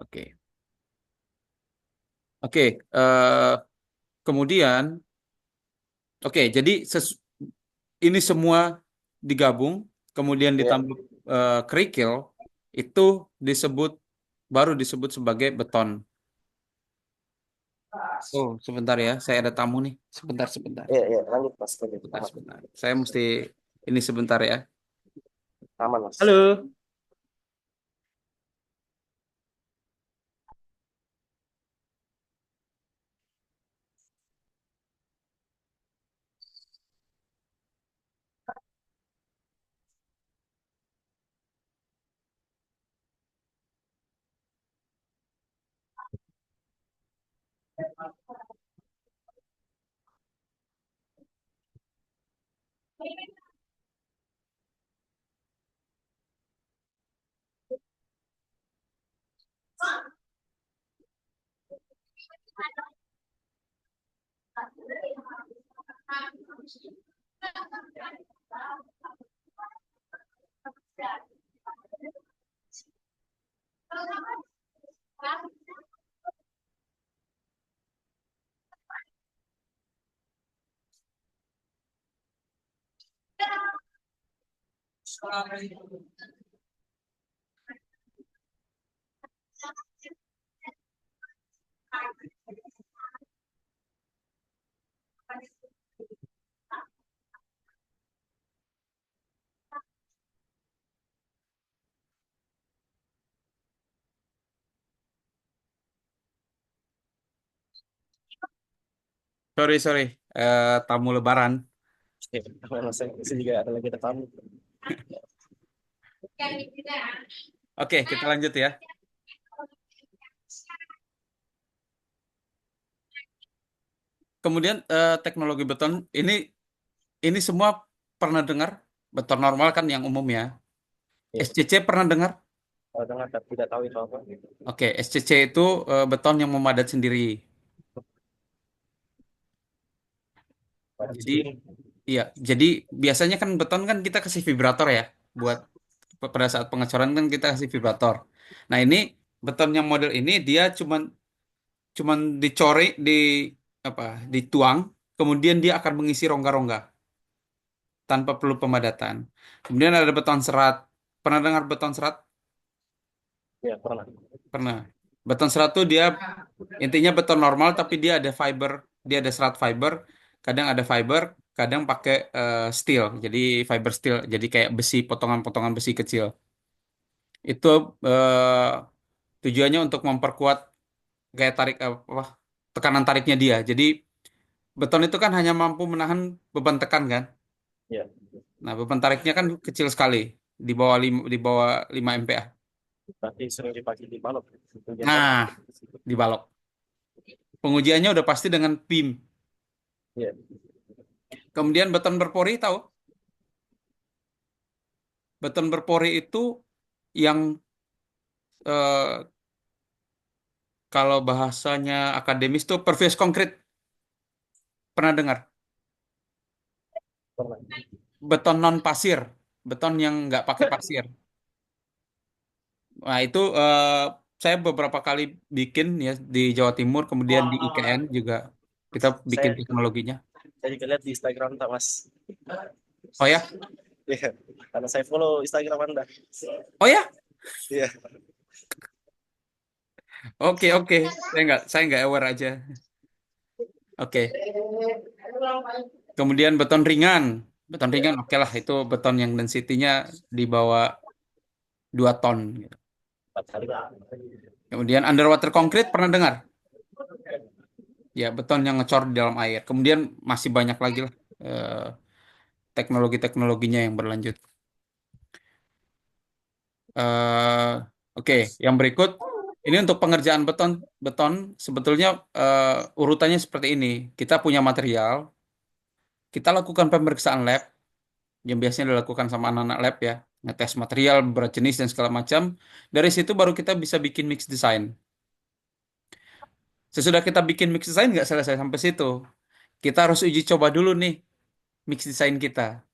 Oke. Oke, kemudian, oke, jadi ini semua digabung, kemudian Ya. ditambah kerikil, itu disebut baru disebut sebagai beton. Oh, sebentar ya, saya ada tamu nih. Sebentar, sebentar, Iya, iya, lanjut Mas. Lanjut. sebentar, Aman. sebentar. Saya mesti ini sebentar ya. Aman, Mas. Halo. Sorry, sorry. Tamu lebaran. Oke, aman, Mas. Saya juga ada lagi tamu. Oke, kita lanjut ya. Kemudian teknologi beton ini semua pernah dengar beton normal kan yang umum ya. Iya. SCC pernah dengar? Kalau dengar tapi tidak tahu itu apa. Oke, SCC itu beton yang memadat sendiri. Badan Jadi sendiri. iya, jadi biasanya kan beton kan kita kasih vibrator ya buat pada saat pengecoran kan kita kasih vibrator. Nah, ini beton yang model ini dia cuman cuman di apa? Dituang, kemudian dia akan mengisi rongga-rongga tanpa perlu pemadatan. Kemudian ada beton serat. Pernah dengar beton serat? Iya, pernah. Pernah. Beton serat tuh dia intinya beton normal tapi dia ada fiber, dia ada serat fiber, kadang ada fiber, kadang pakai steel. Jadi fiber steel, jadi kayak besi, potongan-potongan besi kecil. Itu tujuannya untuk memperkuat gaya tarik apa tekanan tariknya dia. Jadi beton itu kan hanya mampu menahan beban tekan kan. Iya. Nah, beban tariknya kan kecil sekali, di bawah 5 MPa. Berarti sering dipakai di balok. Bagian balok. Nah, dibalok. Pengujiannya udah pasti dengan PIM. Iya. Kemudian beton berpori tahu? Beton berpori itu yang eh, kalau bahasanya akademis tuh pervious concrete. Pernah dengar? Pernah. Beton non pasir, beton yang nggak pakai pasir. Nah, itu saya beberapa kali bikin ya di Jawa Timur, kemudian di IKN juga kita bikin Saya teknologinya. saya juga lihat di Instagram tak Mas. Oh ya? Iya. Karena saya follow Instagram Anda. Oh ya? Iya. Oke, oke. Saya nggak aware aja. Oke. Kemudian beton ringan. Beton Iya. ringan, oke lah. Itu beton yang density-nya di bawah 2 ton, gitu. 4 kali. Kemudian underwater concrete pernah dengar? Ya, beton yang ngecor di dalam air. Kemudian masih banyak lagi lah teknologi-teknologinya yang berlanjut. eh oke, yang berikut ini untuk pengerjaan beton. Beton sebetulnya urutannya seperti ini. Kita punya material, kita lakukan pemeriksaan lab yang biasanya dilakukan sama anak-anak lab ya, ngetes material, berat jenis dan segala macam. Dari situ baru kita bisa bikin mix design. Sesudah kita bikin mix design nggak selesai sampai situ. Kita harus uji coba dulu nih mix design kita.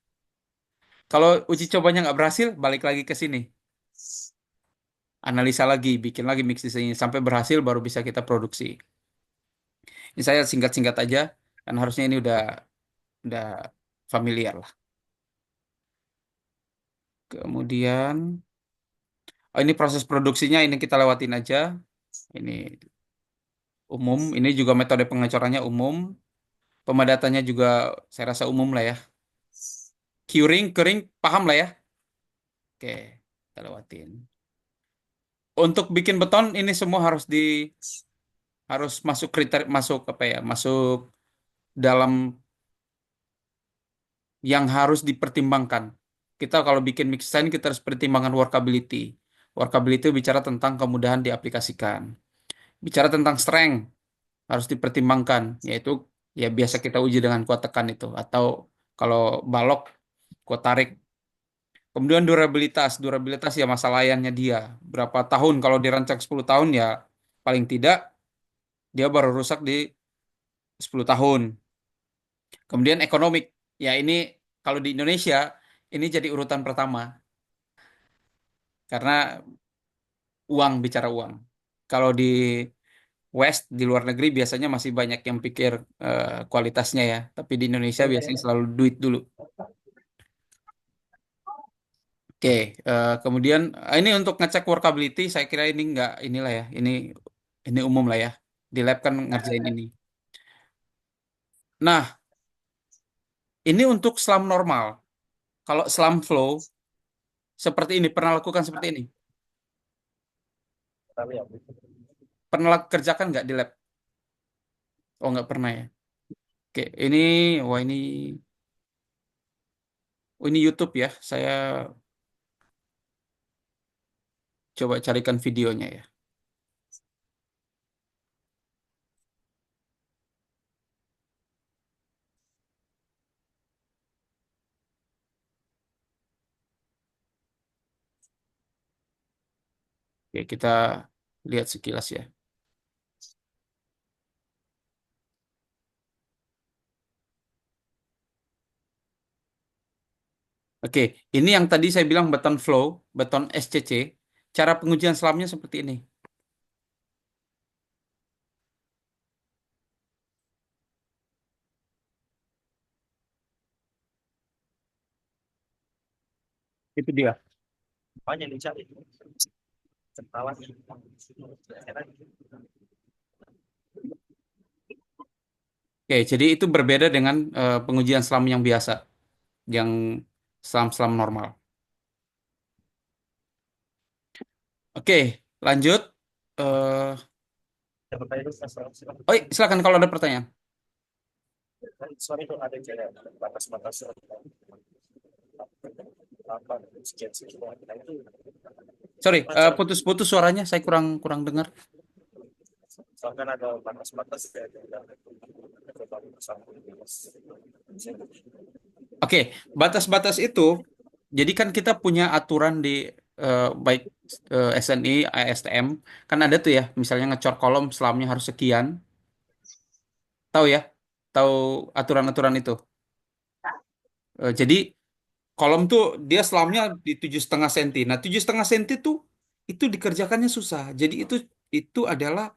Kalau uji cobanya nggak berhasil, balik lagi ke sini. analisa lagi, bikin lagi mix desainnya sampai berhasil baru bisa kita produksi. Ini saya singkat-singkat aja, kan harusnya ini udah familiar lah. Kemudian, oh ini proses produksinya ini kita lewatin aja. Ini umum, ini juga metode pengecorannya umum, pemadatannya juga saya rasa umum lah ya. Curing, kering, paham lah ya. Oke, kita lewatin. Untuk bikin beton ini semua harus masuk kriteria masuk apa ya? Masuk dalam yang harus dipertimbangkan. Kita kalau bikin mix design kita harus pertimbangkan workability. Workability bicara tentang kemudahan diaplikasikan. Bicara tentang strength harus dipertimbangkan, yaitu ya biasa kita uji dengan kuat tekan itu atau kalau balok kuat tarik. Kemudian durabilitas, durabilitas ya masa layannya dia. Berapa tahun kalau dirancang 10 tahun ya paling tidak dia baru rusak di 10 tahun. Kemudian ekonomik, ya ini kalau di Indonesia ini jadi urutan pertama karena uang bicara uang. Kalau di West di luar negeri biasanya masih banyak yang pikir kualitasnya ya, tapi di Indonesia biasanya selalu duit dulu. Oke, kemudian ini untuk ngecek workability saya kira ini nggak inilah ya, ini umum lah ya. Di lab kan ngerjain ini. Nah, ini untuk selam normal. Kalau selam flow seperti ini pernah lakukan seperti ini? Tapi ya, Pernah kerjakan nggak di lab? Oh nggak pernah ya. Oke, wah ini YouTube ya. Saya coba carikan videonya ya. Oke, kita lihat sekilas ya. Oke, ini yang tadi saya bilang beton flow, beton SCC. Cara pengujian selamnya seperti ini. Itu dia. banyak yang dicari. Ketawa. Oke, jadi itu berbeda dengan pengujian selam yang biasa, yang selam-selam normal. Oke, lanjut. Eh, oh, silakan kalau ada pertanyaan. Sorry itu ada kayak batas-batas apa sekian sekian nah, itu Sorry, macam putus-putus suaranya, saya kurang kurang dengar. bahkan ada batas-batas kayak Oke, batas-batas itu, jadi kan kita punya aturan di baik SNI, ASTM, kan ada tuh ya, misalnya ngecor kolom selamnya harus sekian, tahu ya, tahu aturan-aturan itu. Jadi kolom tuh dia selamnya di 7,5 senti. Nah, 7,5 senti tuh itu dikerjakannya susah. Jadi itu adalah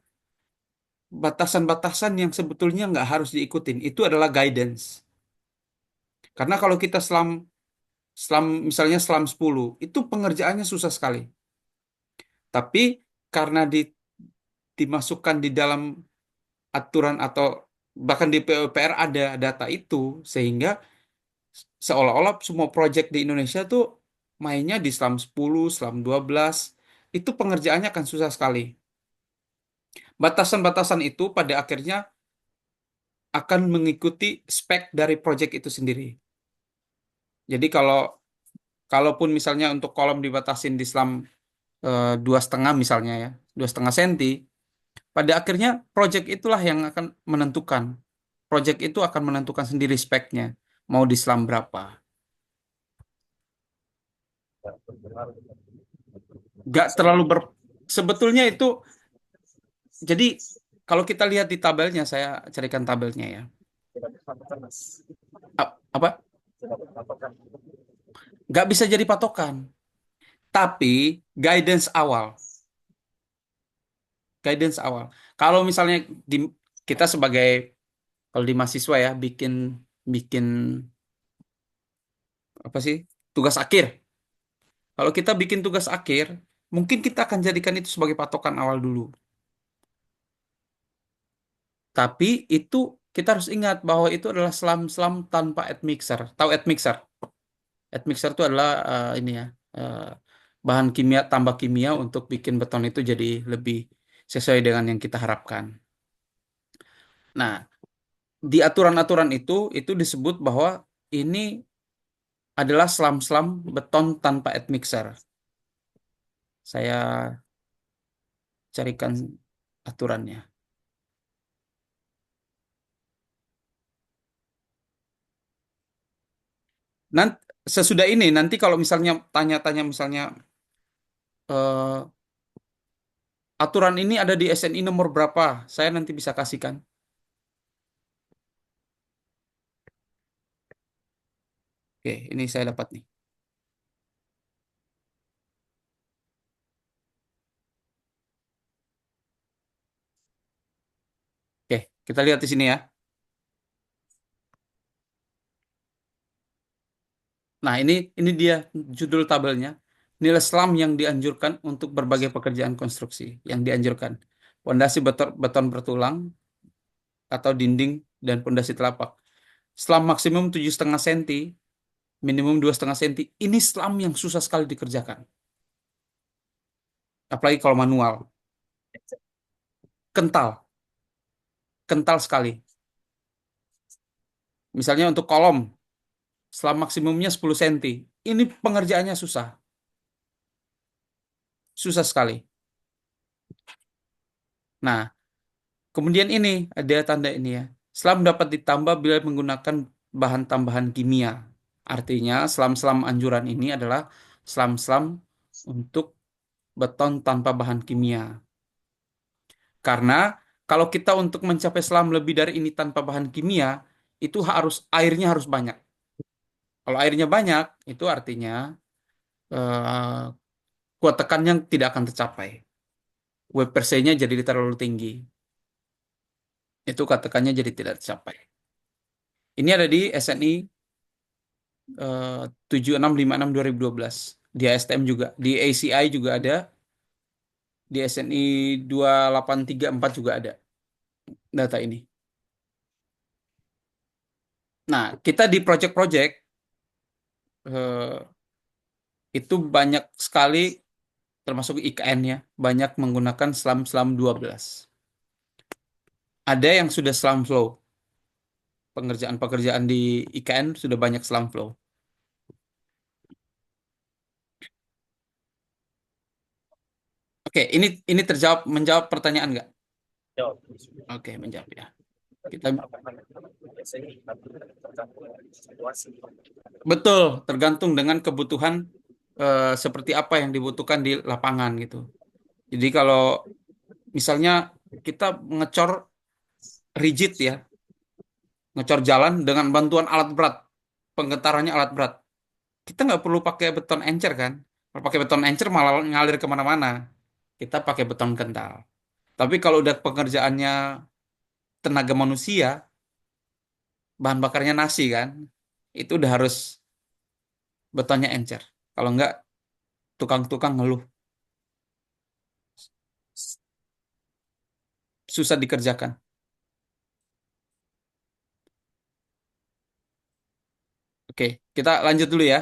batasan-batasan yang sebetulnya nggak harus diikutin. Itu adalah guidance. Karena kalau kita selam selam misalnya selam 10 itu pengerjaannya susah sekali. Tapi karena dimasukkan di dalam aturan atau bahkan di PUPR ada data itu sehingga seolah-olah semua proyek di Indonesia tuh mainnya di selam 10, selam 12 itu pengerjaannya akan susah sekali. Batasan-batasan itu pada akhirnya akan mengikuti spek dari proyek itu sendiri. Jadi kalaupun misalnya untuk kolom dibatasin di selam 2,5 misalnya ya, 2,5 senti, pada akhirnya proyek itulah yang akan menentukan. Proyek itu akan menentukan sendiri speknya, mau di selam berapa. Nggak terlalu sebetulnya itu, jadi kalau kita lihat di tabelnya, saya carikan tabelnya ya. Apa? Nggak bisa jadi patokan. Tapi guidance awal. guidance awal. Kalau misalnya di kita sebagai kalau di mahasiswa ya bikin bikin apa sih tugas akhir. Kalau kita bikin tugas akhir, mungkin kita akan jadikan itu sebagai patokan awal dulu. Tapi itu kita harus ingat bahwa itu adalah selam-selam tanpa admixer. Tahu admixer? Admixer itu adalah ini ya eh, bahan kimia tambah kimia untuk bikin beton itu jadi lebih sesuai dengan yang kita harapkan. Nah, di aturan-aturan itu disebut bahwa ini adalah selam-selam beton tanpa admixer. Saya carikan aturannya. Nanti sesudah ini nanti kalau misalnya tanya-tanya misalnya eh, aturan ini ada di SNI nomor berapa, saya nanti bisa kasihkan. Oke, ini saya dapat nih. Oke, kita lihat di sini ya. Nah, ini dia judul tabelnya. Nilai SLAM yang dianjurkan untuk berbagai pekerjaan konstruksi yang dianjurkan. Pondasi beton, beton bertulang atau dinding dan pondasi telapak. SLAM maksimum 7,5 cm, minimum 2,5 cm. Ini SLAM yang susah sekali dikerjakan. Apalagi kalau manual. Kental, kental sekali. Misalnya untuk kolom, SLAM maksimumnya 10 cm. Ini pengerjaannya susah, susah sekali. Nah, kemudian ini ada tanda ini ya. Selam dapat ditambah bila menggunakan bahan tambahan kimia. Artinya selam-selam anjuran ini adalah selam-selam untuk beton tanpa bahan kimia. Karena kalau kita untuk mencapai selam lebih dari ini tanpa bahan kimia, itu harus airnya harus banyak. Kalau airnya banyak, itu artinya eh, kuat tekannya tidak akan tercapai. WPC-nya jadi terlalu tinggi. Itu kuat tekannya jadi tidak tercapai. Ini ada di SNI 7656 2012. Di ASTM juga. Di ACI juga ada. Di SNI 2834 juga ada data ini. Nah, kita di project-project eh, itu banyak sekali termasuk IKN ya, banyak menggunakan selam-selam 12. Ada yang sudah selam flow. Pengerjaan-pekerjaan di IKN sudah banyak selam flow. Oke, ini terjawab menjawab pertanyaan nggak? Jawab. Oke, menjawab ya. Kita Biasanya tergantung dari situasi. betul tergantung dengan kebutuhan seperti apa yang dibutuhkan di lapangan gitu. Jadi kalau misalnya kita ngecor rigid ya, ngecor jalan dengan bantuan alat berat, penggentarannya alat berat. Kita nggak perlu pakai beton encer kan? Kalau pakai beton encer malah ngalir kemana-mana. Kita pakai beton kental. Tapi kalau udah pengerjaannya tenaga manusia, bahan bakarnya nasi kan, itu udah harus betonnya encer. Kalau nggak, tukang-tukang ngeluh, susah dikerjakan. Oke, kita lanjut dulu ya.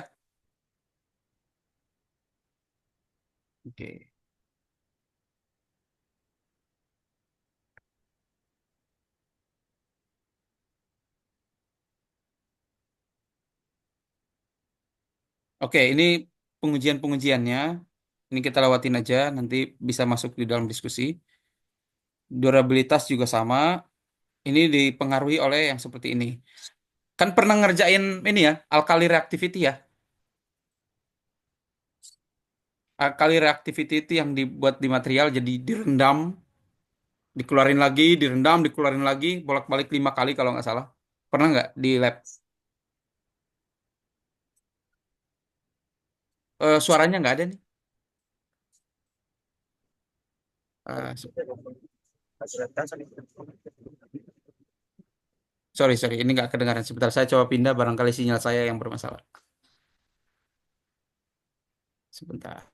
Oke. Oke, ini pengujian-pengujiannya. Ini kita lewatin aja, nanti bisa masuk di dalam diskusi. Durabilitas juga sama. Ini dipengaruhi oleh yang seperti ini. Kan pernah ngerjain ini ya, alkali reactivity ya. Alkali reactivity itu yang dibuat di material jadi direndam, dikeluarin lagi, direndam, dikeluarin lagi, bolak-balik 5 kali kalau nggak salah. Pernah nggak di lab? Suaranya nggak ada nih. Ah, Fasilitas ini. sorry, sorry, ini nggak kedengaran. Sebentar, saya coba pindah, barangkali sinyal saya yang bermasalah. Sebentar.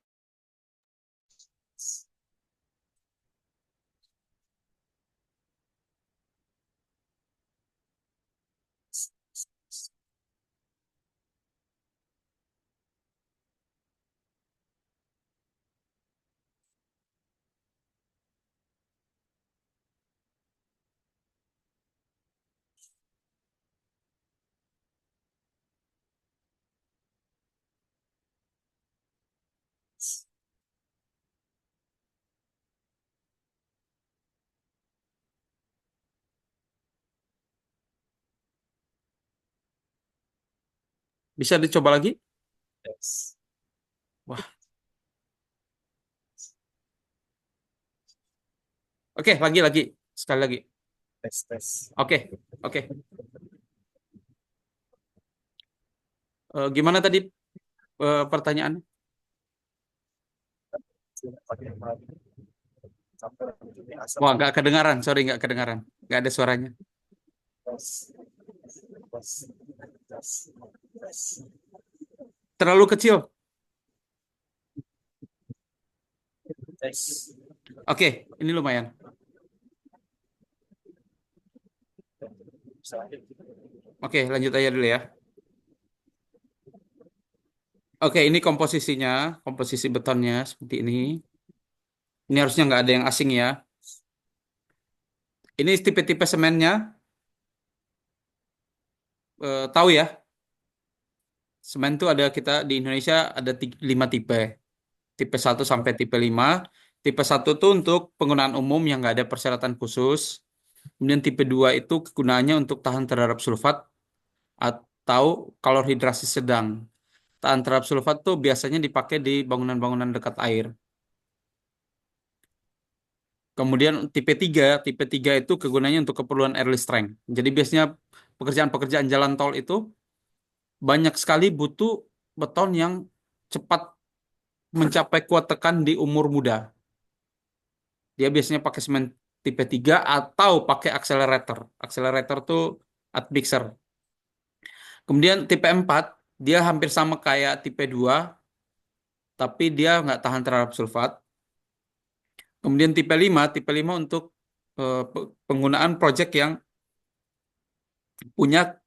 Bisa dicoba lagi? Tes, Wah, oke, lagi. Sekali lagi. tes. Oke, oke. Gimana tadi pertanyaannya? Pakai sampai ini asap. Wah, nggak kedengaran. Sorry, nggak kedengaran. Nggak ada suaranya. Tes, tes, tes, tes, Terlalu kecil. tes. Oke, ini lumayan. Misalnya, Oke, lanjut aja dulu ya. Oke, ini komposisinya, komposisi betonnya seperti ini. Ini harusnya nggak ada yang asing ya. Ini tipe-tipe semennya, tahu ya? Semen itu ada kita di Indonesia ada 5 tipe. Tipe 1 sampai tipe 5. Tipe 1 itu untuk penggunaan umum yang nggak ada persyaratan khusus. Kemudian tipe 2 itu kegunaannya untuk tahan terhadap sulfat atau kalor hidrasi sedang. Tahan terhadap sulfat tuh biasanya dipakai di bangunan-bangunan dekat air. Kemudian tipe tiga itu kegunaannya untuk keperluan air strength. Jadi biasanya pekerjaan-pekerjaan jalan tol itu banyak sekali butuh beton yang cepat mencapai kuat tekan di umur muda. Dia biasanya pakai semen tipe 3 atau pakai accelerator. Accelerator tuh admixer. Kemudian tipe 4 dia hampir sama kayak tipe 2 tapi dia nggak tahan terhadap sulfat. Kemudian tipe lima untuk penggunaan project yang punya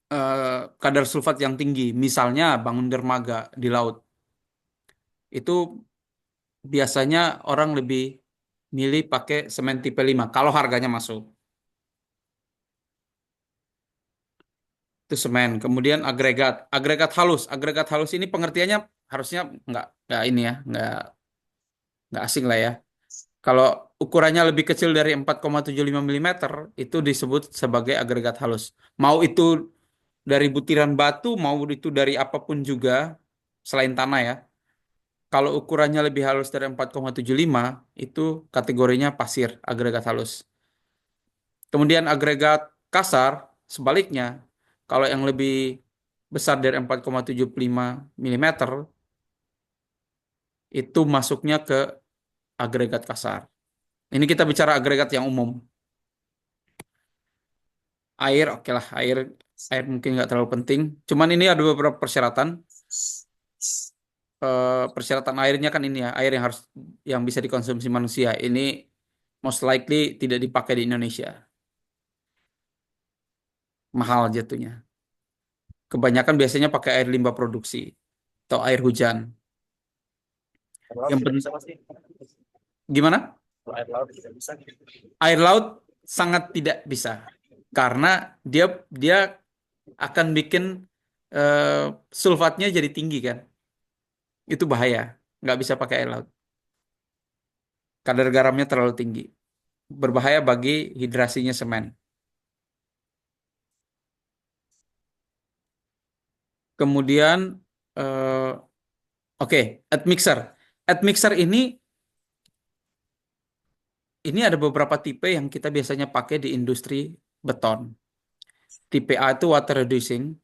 kadar sulfat yang tinggi. Misalnya bangun dermaga di laut. Itu biasanya orang lebih milih pakai semen tipe 5 kalau harganya masuk. Itu semen. Kemudian agregat. Agregat halus. Agregat halus ini pengertiannya harusnya nggak ini ya, nggak asing lah ya. Kalau ukurannya lebih kecil dari 4,75 mm itu disebut sebagai agregat halus. Mau itu dari butiran batu, mau itu dari apapun juga selain tanah ya. Kalau ukurannya lebih halus dari 4,75 itu kategorinya pasir, agregat halus. Kemudian agregat kasar, sebaliknya, kalau yang lebih besar dari 4,75 mm itu masuknya ke agregat kasar. Ini kita bicara agregat yang umum. Air, oke lah, air mungkin nggak terlalu penting. Cuman ini ada beberapa persyaratan. Persyaratan airnya kan ini ya, air yang yang bisa dikonsumsi manusia. Ini most likely tidak dipakai di Indonesia. Mahal jatuhnya. Kebanyakan biasanya pakai air limbah produksi atau air hujan. kalau Yang tidak bisa pasti. gimana? Kalau air laut tidak bisa. Air laut sangat tidak bisa karena dia dia akan bikin eh, sulfatnya jadi tinggi kan. Itu bahaya. Nggak bisa pakai air laut. Kadar garamnya terlalu tinggi. Berbahaya bagi hidrasinya semen. Kemudian eh, oke, admixer. Admixer ini ada beberapa tipe yang kita biasanya pakai di industri beton. Tipe A itu water reducing.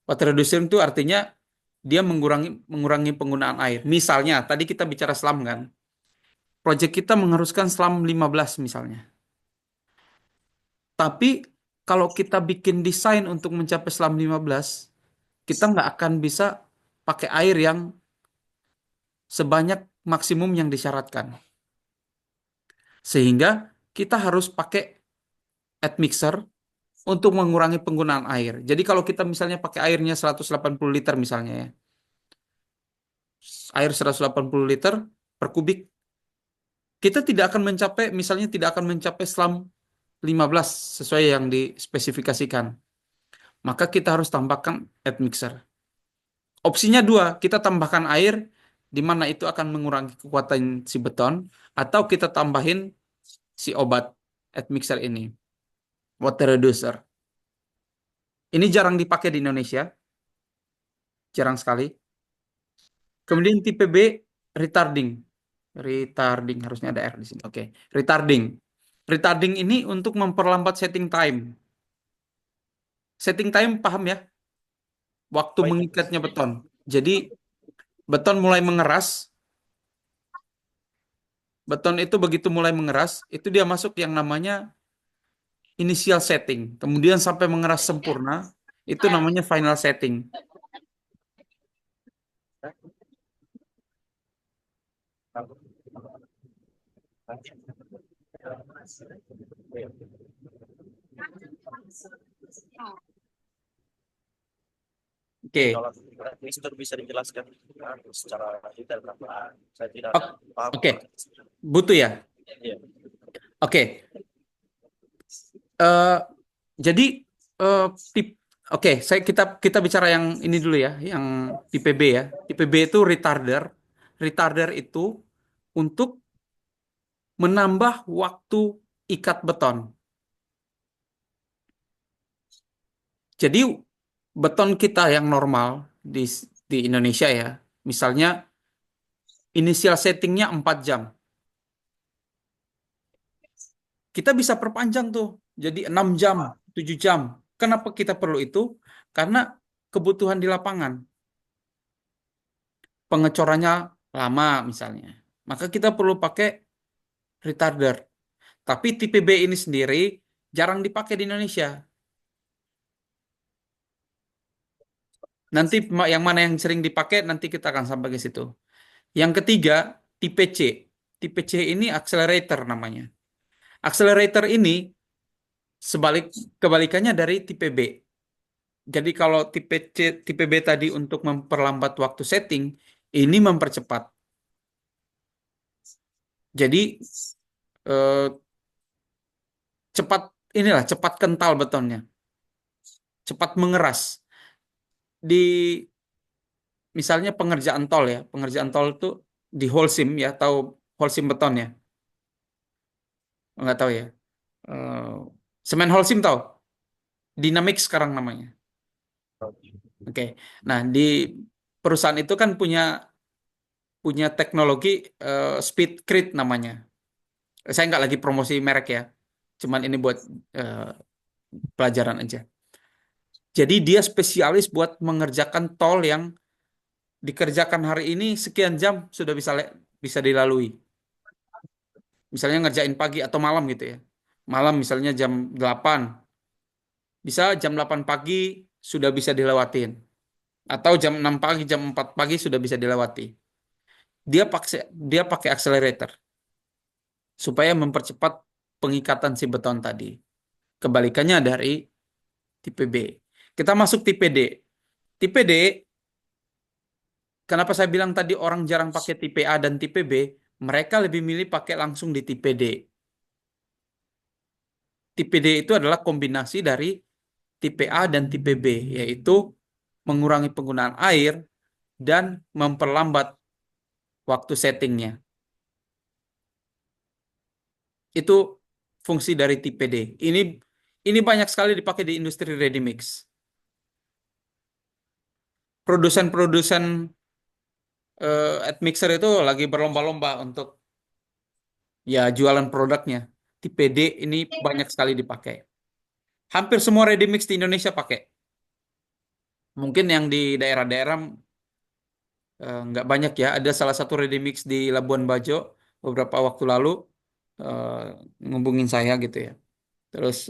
Water reducing itu artinya dia mengurangi mengurangi penggunaan air. Misalnya tadi kita bicara selam kan. project kita mengharuskan SLAM 15 misalnya. Tapi kalau kita bikin desain untuk mencapai SLAM 15, kita nggak akan bisa pakai air yang sebanyak maksimum yang disyaratkan. Sehingga kita harus pakai admixer untuk mengurangi penggunaan air. Jadi kalau kita misalnya pakai airnya 180 liter misalnya ya, air 180 liter per kubik, kita tidak akan mencapai, misalnya tidak akan mencapai SLAM 15 sesuai yang dispesifikasikan. Maka kita harus tambahkan admixer. Opsinya dua, kita tambahkan air, di mana itu akan mengurangi kekuatan si beton, atau kita tambahin si obat admixer ini, water reducer. Ini jarang dipakai di Indonesia, jarang sekali. Kemudian tipe B, retarding. Retarding, harusnya ada R di sini. Oke, retarding. Retarding ini untuk memperlambat setting time. Setting time paham ya? Waktu Baik. mengikatnya beton. Jadi beton mulai mengeras, beton itu begitu mulai mengeras, itu dia masuk yang namanya initial setting. Kemudian sampai mengeras sempurna, itu namanya final setting. Oke. Kalau ini sudah bisa dijelaskan secara detail berapa? Saya tidak Ok- paham. Oke, butuh ya. Iya. Oke. Eh, jadi eh, tip oke, kita kita bicara yang ini dulu ya, yang tipe B ya. Tipe B itu retarder. Retarder itu untuk menambah waktu ikat beton. Jadi beton kita yang normal di di Indonesia ya, misalnya inisial settingnya 4 jam. Kita bisa perpanjang tuh jadi 6 jam, 7 jam. Kenapa kita perlu itu? Karena kebutuhan di lapangan. Pengecorannya lama misalnya. Maka kita perlu pakai retarder. Tapi tipe B ini sendiri jarang dipakai di Indonesia. Nanti yang mana yang sering dipakai nanti kita akan sampai ke situ. Yang ketiga, tipe C. Tipe C ini accelerator namanya. Accelerator ini sebalik kebalikannya dari tipe B. Jadi kalau tipe B tadi untuk memperlambat waktu setting, ini mempercepat. Jadi eh, cepat inilah cepat kental betonnya, cepat mengeras. Di misalnya pengerjaan tol ya, pengerjaan tol itu di Holcim ya, tahu Holcim beton ya? Nggak tahu ya. Eh, Semen Holcim tahu? Dynamic sekarang namanya. Oke. Nah, di perusahaan itu kan punya punya teknologi Speedcrete namanya. Saya nggak lagi promosi merek ya. Cuman ini buat eh, pelajaran aja. Jadi dia spesialis buat mengerjakan tol yang dikerjakan hari ini sekian jam sudah bisa dilalui. Misalnya ngerjain pagi atau malam gitu ya. Malam misalnya jam 8, bisa jam 8 pagi sudah bisa dilewatin. Atau jam 6 pagi, jam 4 pagi sudah bisa dilewati. Dia pakai accelerator supaya mempercepat pengikatan si beton tadi. Kebalikannya dari tipe B. Kita masuk tipe D. Tipe D, kenapa saya bilang tadi orang jarang pakai tipe A dan tipe B? Mereka lebih milih pakai langsung di tipe D. Tipe D itu adalah kombinasi dari tipe A dan tipe B, yaitu mengurangi penggunaan air dan memperlambat waktu settingnya. Itu fungsi dari tipe D. Ini banyak sekali dipakai di industri ready mix. Produsen-produsen admixer itu lagi berlomba-lomba untuk ya jualan produknya. Tipe D ini banyak sekali dipakai. Hampir semua ready mix di Indonesia pakai. Mungkin yang di daerah-daerah nggak banyak ya. Ada salah satu ready mix di Labuan Bajo. beberapa waktu lalu eh, ngubungin saya gitu ya. Terus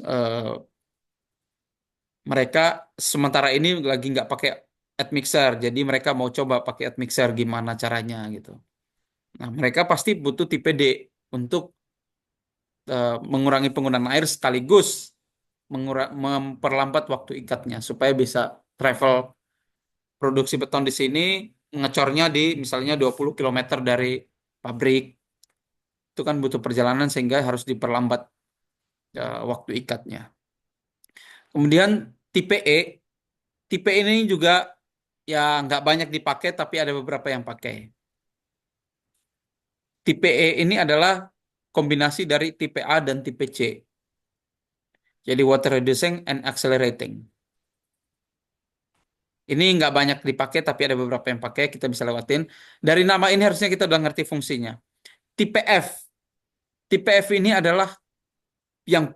mereka sementara ini lagi nggak pakai admixer, jadi mereka mau coba pakai admixer gimana caranya gitu. Nah, mereka pasti butuh tipe D untuk mengurangi penggunaan air sekaligus memperlambat waktu ikatnya supaya bisa travel produksi beton di sini ngecornya di misalnya 20 kilometer dari pabrik. Itu kan butuh perjalanan sehingga harus diperlambat waktu ikatnya. Kemudian tipe E, tipe ini juga ya nggak banyak dipakai tapi ada beberapa yang pakai. Tipe E ini adalah kombinasi dari tipe A dan tipe C. Jadi water reducing and accelerating. Ini nggak banyak dipakai, tapi ada beberapa yang pakai, kita bisa lewatin. Dari nama ini harusnya kita udah ngerti fungsinya. Tipe F. Tipe F ini adalah yang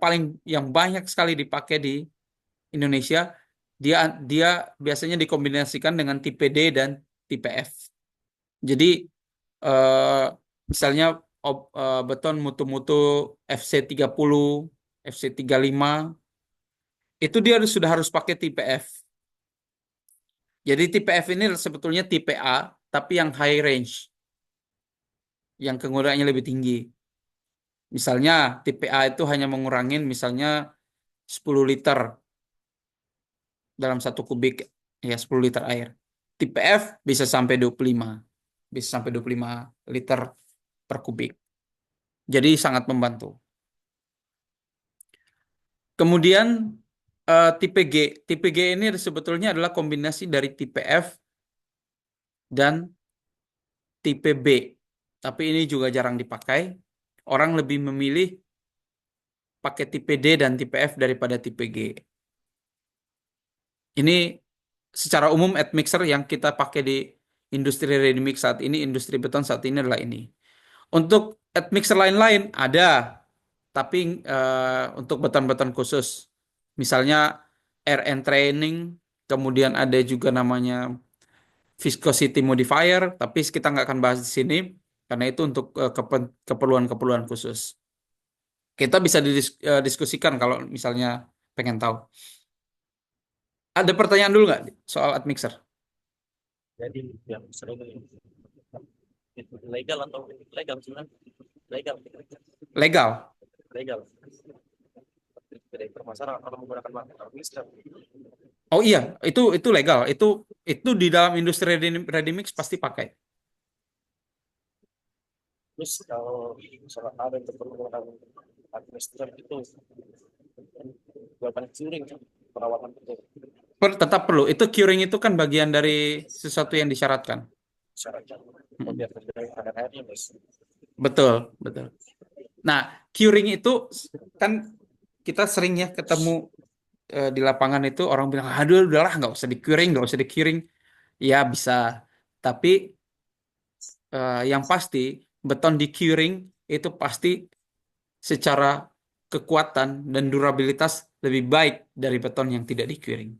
banyak sekali dipakai di Indonesia. Dia dia biasanya dikombinasikan dengan tipe D dan tipe F. Jadi eh, misalnya beton mutu-mutu FC30, FC35, itu dia sudah harus pakai tipe F. Jadi tipe F ini sebetulnya tipe A, tapi yang high range, yang kegunaannya lebih tinggi. Misalnya tipe A itu hanya mengurangin misalnya 10 liter dalam satu kubik, ya 10 liter air. Tipe F bisa sampai 25, bisa sampai 25 liter per kubik. Jadi sangat membantu. Kemudian tipe G. Tipe G ini sebetulnya adalah kombinasi dari tipe F dan tipe B. Tapi ini juga jarang dipakai. Orang lebih memilih pakai tipe D dan tipe F daripada tipe G. Ini secara umum admixer yang kita pakai di industri ready mix saat ini, industri beton saat ini adalah ini. Untuk admixer lain-lain ada, tapi untuk beton-beton khusus. Misalnya air and training, kemudian ada juga namanya viscosity modifier, tapi kita nggak akan bahas di sini karena itu untuk keperluan-keperluan khusus. Kita bisa didiskusikan kalau misalnya pengen tahu. Ada pertanyaan dulu nggak soal admixer? Jadi yang sering itu legal atau legal sebenarnya legal Legal. legal. Tidak bermasalah kalau menggunakan market. Oh iya, itu legal. Itu di dalam industri ready mix pasti pakai. Terus kalau misalnya ada yang menggunakan administratif itu buatan curing perawatan itu Tetap perlu. Itu curing itu kan bagian dari sesuatu yang disyaratkan. syaratnya. Mm-mm. Biar terjadi ada airnya, mas. Betul, betul. Nah, curing itu kan kita sering ya ketemu di lapangan itu orang bilang, aduh udahlah nggak usah di curing, nggak usah di curing. Ya bisa, tapi yang pasti beton di curing itu pasti secara kekuatan dan durabilitas lebih baik dari beton yang tidak di curing.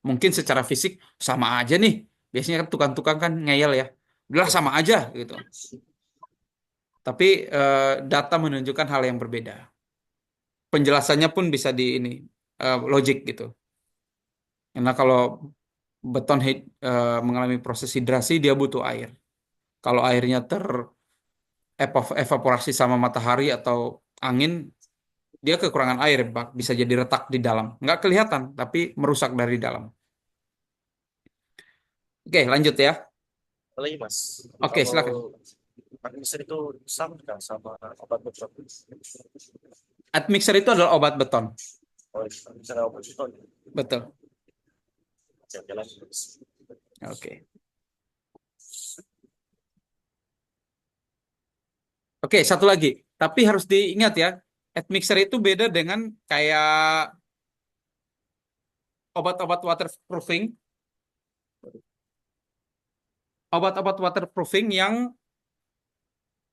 Mungkin secara fisik sama aja nih. Biasanya kan tukang-tukang kan ngeyel ya. Udahlah sama aja gitu. Tapi data menunjukkan hal yang berbeda. Penjelasannya pun bisa di ini logik gitu. Karena kalau beton mengalami proses hidrasi dia butuh air. Kalau airnya evaporasi sama matahari atau angin, dia kekurangan air, bisa jadi retak di dalam. Nggak kelihatan, tapi merusak dari dalam. Oke, lanjut ya. Apalagi mas, Oke, kalau silakan. administer itu sama kan sama obat beton. Admixer itu adalah obat beton. Oh, misalnya obat beton, Betul. jalan-jalan. Oke. Oke, satu lagi. Tapi harus diingat ya, admixer itu beda dengan kayak obat-obat waterproofing. Obat-obat waterproofing yang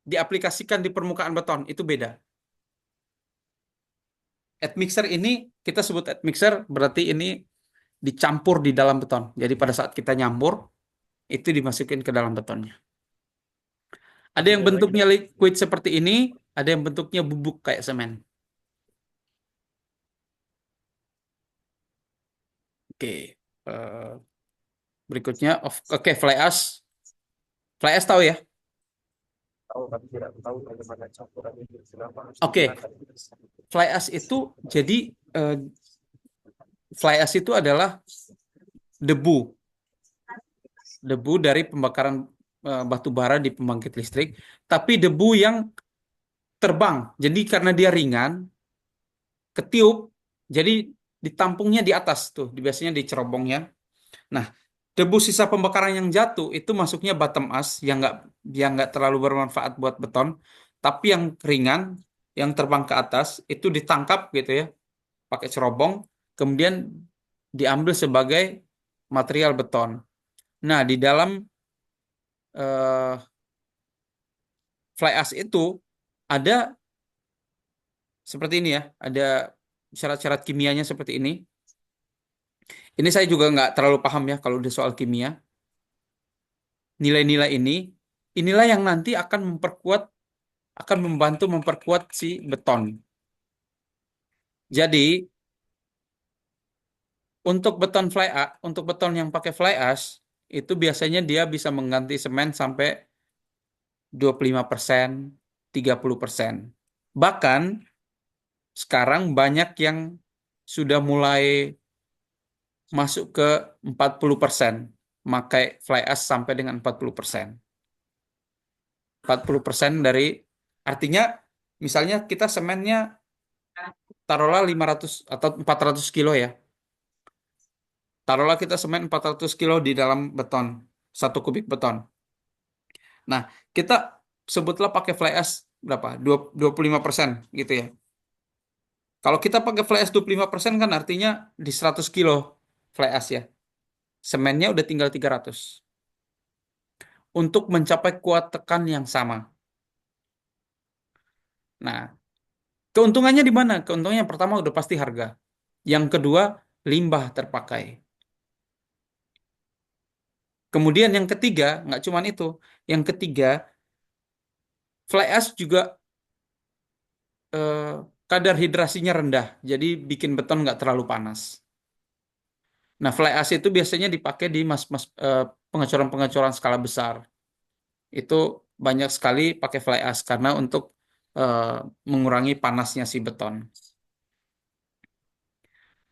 diaplikasikan di permukaan beton, itu beda. Admixer ini, kita sebut admixer, berarti ini dicampur di dalam beton. Jadi pada saat kita nyampur, itu dimasukin ke dalam betonnya. Ada yang Yang lain bentuknya liquid seperti ini, ada yang bentuknya bubuk kayak semen. Oke. Eh, berikutnya, oke, fly ash. Fly ash tahu ya? tahu tapi tidak tahu bagaimana campuran ini kenapa harus Oke, digunakan. fly ash itu jadi eh, fly ash itu adalah debu, debu dari pembakaran batu bara di pembangkit listrik, tapi debu yang terbang. Jadi karena dia ringan, ketiup, jadi ditampungnya di atas tuh, biasanya di cerobongnya. Nah, debu sisa pembakaran yang jatuh itu masuknya bottom ash yang nggak terlalu bermanfaat buat beton, tapi yang ringan, yang terbang ke atas itu ditangkap gitu ya, pakai cerobong, kemudian diambil sebagai material beton. Nah, di dalam eh, fly ash itu ada seperti ini ya, ada syarat-syarat kimianya seperti ini. Ini saya juga nggak terlalu paham ya kalau udah soal kimia. Nilai-nilai inilah yang nanti akan membantu memperkuat si beton. Jadi, untuk beton yang pakai fly ash, itu biasanya dia bisa mengganti semen sampai 25%, 30%. Bahkan sekarang banyak yang sudah mulai masuk ke 40%, pakai fly ash sampai dengan 40%. 40% dari, artinya misalnya kita semennya taruhlah 500 atau 400 kilo ya. Taruhlah kita semen 400 kilo di dalam beton, 1 kubik beton. Nah, kita sebutlah pakai fly ash berapa? 25% gitu ya. Kalau kita pakai fly ash 25% kan artinya di 100 kilo fly ash ya. Semennya udah tinggal 300. Untuk mencapai kuat tekan yang sama. Nah, keuntungannya di mana? Keuntungannya yang pertama udah pasti harga. Yang kedua, limbah terpakai. Kemudian yang ketiga, nggak cuma itu. Yang ketiga, fly ash juga eh, kadar hidrasinya rendah, jadi bikin beton nggak terlalu panas. Nah, fly ash itu biasanya dipakai di pengecoran-pengecoran skala besar. Itu banyak sekali pakai fly ash karena untuk eh, mengurangi panasnya si beton.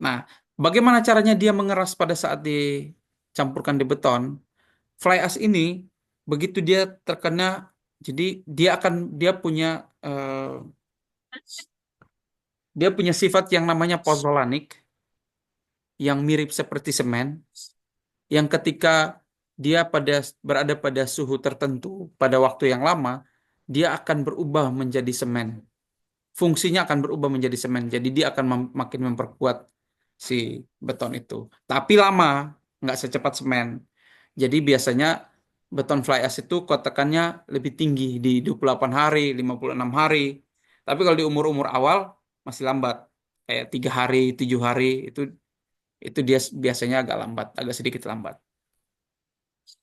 Nah, bagaimana caranya dia mengeras pada saat dicampurkan di beton? Fly ash ini begitu dia terkena, jadi dia punya eh, dia punya sifat yang namanya pozzolanic, yang mirip seperti semen, yang ketika dia berada pada suhu tertentu pada waktu yang lama, dia akan berubah menjadi semen. Fungsinya akan berubah menjadi semen. Jadi dia akan makin memperkuat si beton itu. Tapi lama, nggak secepat semen. Jadi biasanya beton fly ash itu kotakannya lebih tinggi di 28 hari, 56 hari. Tapi kalau di umur-umur awal masih lambat. Kayak 3 hari, 7 hari itu dia biasanya agak lambat, agak sedikit lambat.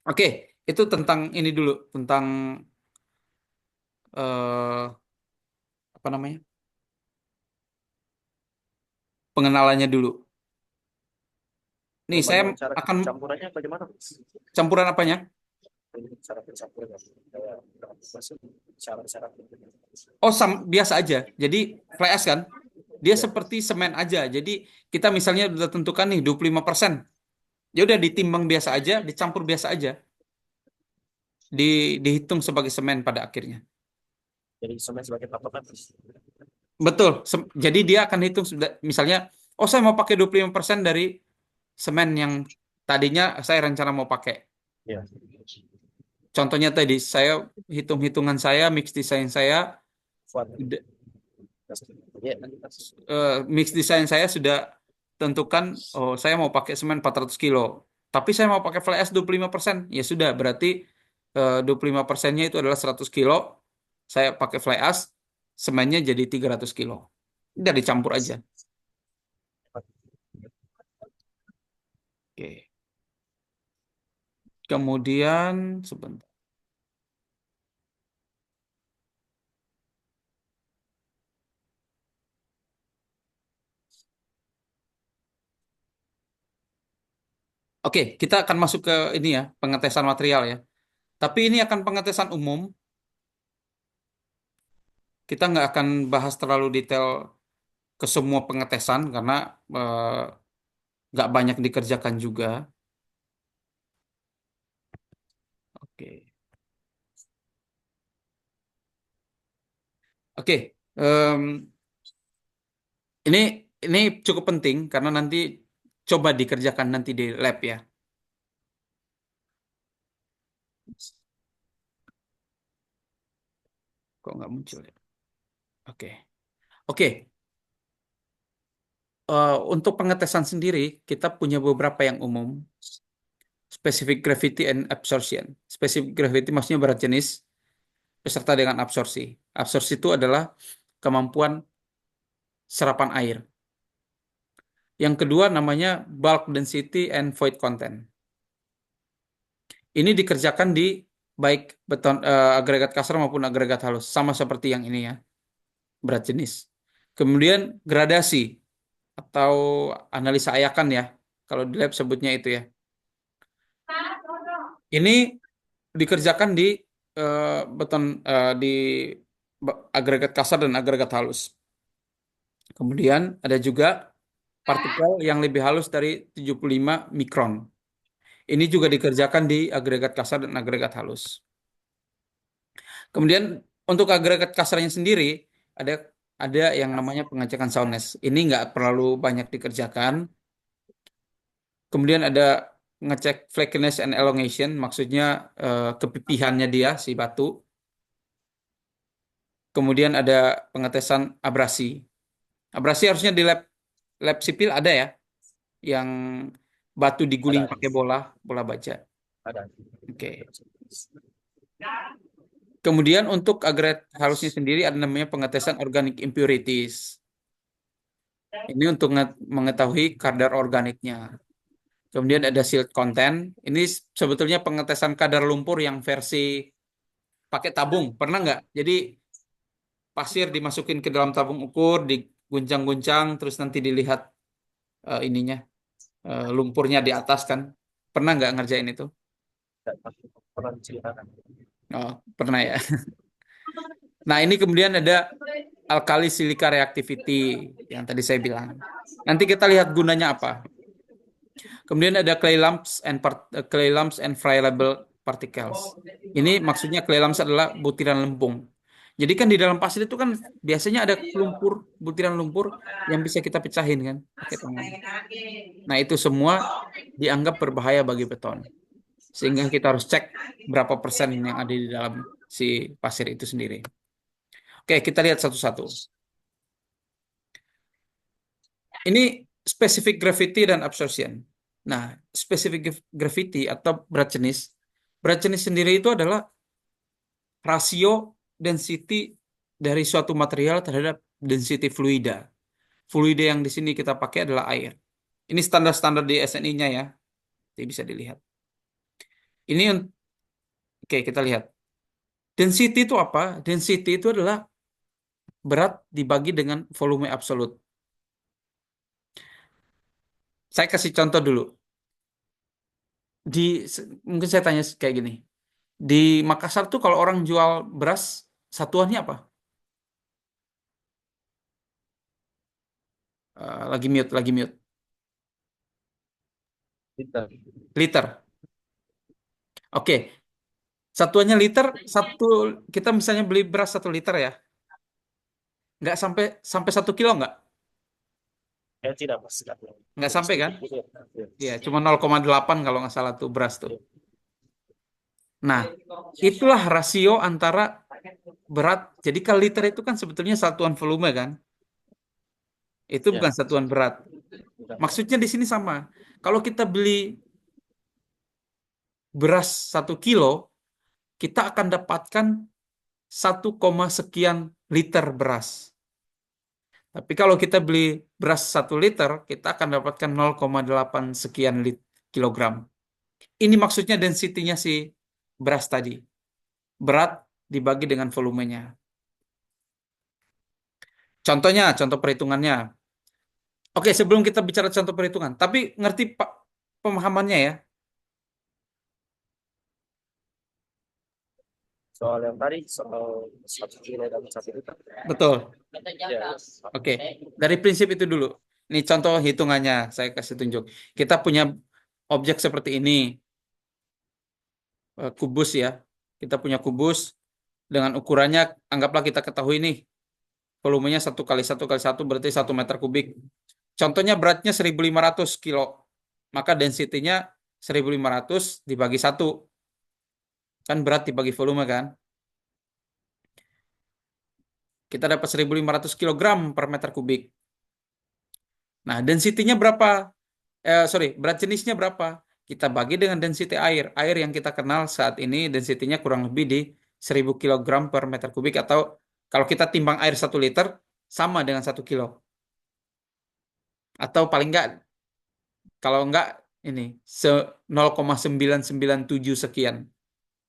Oke, itu tentang ini dulu, tentang eh, apa namanya? Pengenalannya dulu. Nih, saya Memang cara akan campurannya bagaimana? campuran apanya? Ini cara pencampuran kayak syarat-syarat. Oh, biasa aja. Jadi fly ash kan, dia Ya, seperti semen aja. Jadi kita misalnya udah tentukan nih 25%. Ya udah ditimbang biasa aja, dicampur biasa aja. Dihitung sebagai semen pada akhirnya. jadi semen sebagai patokan. Betul. Jadi dia akan hitung misalnya, oh saya mau pakai 25% dari semen yang tadinya saya rencana mau pakai. Ya. Contohnya tadi, saya hitung-hitungan saya, mix design saya, Kuat. udah- Ya. mix design saya sudah tentukan, oh saya mau pakai semen 400 kilo. Tapi saya mau pakai fly ash 25%. Ya sudah, berarti 25%-nya itu adalah 100 kilo. Saya pakai fly ash, semennya jadi 300 kilo. Udah dicampur aja. Oke. Kemudian, sebentar. Oke, kita akan masuk ke ini ya, pengetesan material ya. Tapi ini akan pengetesan umum. Kita nggak akan bahas terlalu detail ke semua pengetesan karena eh, nggak banyak dikerjakan juga. Oke, oke. Ini ini cukup penting karena nanti coba dikerjakan nanti di lab ya. Kok nggak muncul ya? Oke, oke. Untuk pengetesan sendiri kita punya beberapa yang umum. Specific gravity and absorption. Specific gravity maksudnya berat jenis beserta dengan absorpsi. Absorpsi itu adalah kemampuan serapan air. Yang kedua namanya bulk density and void content. Ini dikerjakan di baik beton agregat kasar maupun agregat halus, sama seperti yang ini ya, berat jenis. Kemudian gradasi atau analisa ayakan ya, kalau di lab sebutnya itu ya. Ini dikerjakan di beton di agregat kasar dan agregat halus. Kemudian ada juga partikel yang lebih halus dari 75 mikron. Ini juga dikerjakan di agregat kasar dan agregat halus. Kemudian untuk agregat kasarnya sendiri ada ada yang namanya pengecekan soundness. Ini nggak terlalu banyak dikerjakan. Kemudian ada ngecek flakiness and elongation, maksudnya kepipihannya dia si batu. Kemudian ada pengetesan abrasi. Abrasi harusnya di lab lab sipil ada ya, yang batu diguling Ada, pakai bola bola baja. ada. Oke. Kemudian untuk agregat halusnya sendiri ada namanya pengetesan organic impurities. Ini untuk mengetahui kadar organiknya. Kemudian ada silt content. Ini sebetulnya pengetesan kadar lumpur yang versi pakai tabung. Pernah nggak? Jadi pasir dimasukin ke dalam tabung ukur, diguncang-guncang, terus nanti dilihat ininya lumpurnya di atas kan. Pernah nggak ngerjain itu? Pernah diceritakan. Oh, pernah ya. Nah, ini kemudian ada alkali silika reactivity yang tadi saya bilang. Nanti kita lihat gunanya apa. Kemudian ada clay lumps and friable particles. Ini maksudnya clay lumps adalah butiran lempung. Jadi kan di dalam pasir itu kan biasanya ada lumpur, butiran lumpur yang bisa kita pecahin kan pakai tangan. Nah, itu semua dianggap berbahaya bagi beton. Sehingga kita harus cek berapa persen yang ada di dalam si pasir itu sendiri. Oke, kita lihat satu-satu. Ini specific gravity dan absorption. Nah, specific gravity atau berat jenis. Berat jenis sendiri itu adalah rasio density dari suatu material terhadap density fluida. Fluida yang di sini kita pakai adalah air. Ini standar-standar di SNI-nya ya. Jadi bisa dilihat. Ini oke, kita lihat. Density itu apa? Density itu adalah berat dibagi dengan volume absolut. Saya kasih contoh dulu. Di mungkin saya tanya kayak gini. Di Makassar tuh kalau orang jual beras satuannya apa? Lagi mute, lagi mute. Kita. Liter. Oke, satuannya liter. Satu kita misalnya beli beras 1 liter ya, nggak sampai sampai 1 kilo nggak? Ya tidak mas. Nggak sampai kan? Sedikit. Iya, cuma 0,8 kalau nggak salah tuh beras tuh. Ya. Nah, itulah rasio antara berat. Jadi kalau liter itu kan sebetulnya satuan volume kan? Itu Ya. bukan satuan berat. Tidak. Maksudnya di sini sama. Kalau kita beli beras 1 kilo, kita akan dapatkan 1, sekian liter beras. Tapi kalau kita beli beras 1 liter, kita akan dapatkan 0,8 sekian kilogram. Ini maksudnya density-nya si beras tadi. Berat dibagi dengan volumenya. Contohnya, contoh perhitungannya. Oke, sebelum kita bicara contoh perhitungan, tapi ngerti Pak pemahamannya ya. Soal yang tadi soal 1 kilo dan 1 liter. Betul. Ya. Oke, dari prinsip itu dulu. Ini contoh hitungannya, saya kasih tunjuk. Kita punya objek seperti ini, kubus ya. Kita punya kubus dengan ukurannya, anggaplah kita ketahui nih, volumenya 1 kali 1 kali 1 berarti 1 meter kubik. Contohnya beratnya 1.500 kilo, maka density-nya 1.500 dibagi 1. Kan berat dibagi volume kan. Kita dapat 1.500 kilogram per meter kubik. Nah, density-nya berapa? Sorry, berat jenisnya berapa? Kita bagi dengan density air. Air yang kita kenal saat ini density-nya kurang lebih di 1.000 kilogram per meter kubik, atau kalau kita timbang air 1 liter sama dengan 1 kilo. Atau paling enggak, kalau enggak ini 0,997 sekian.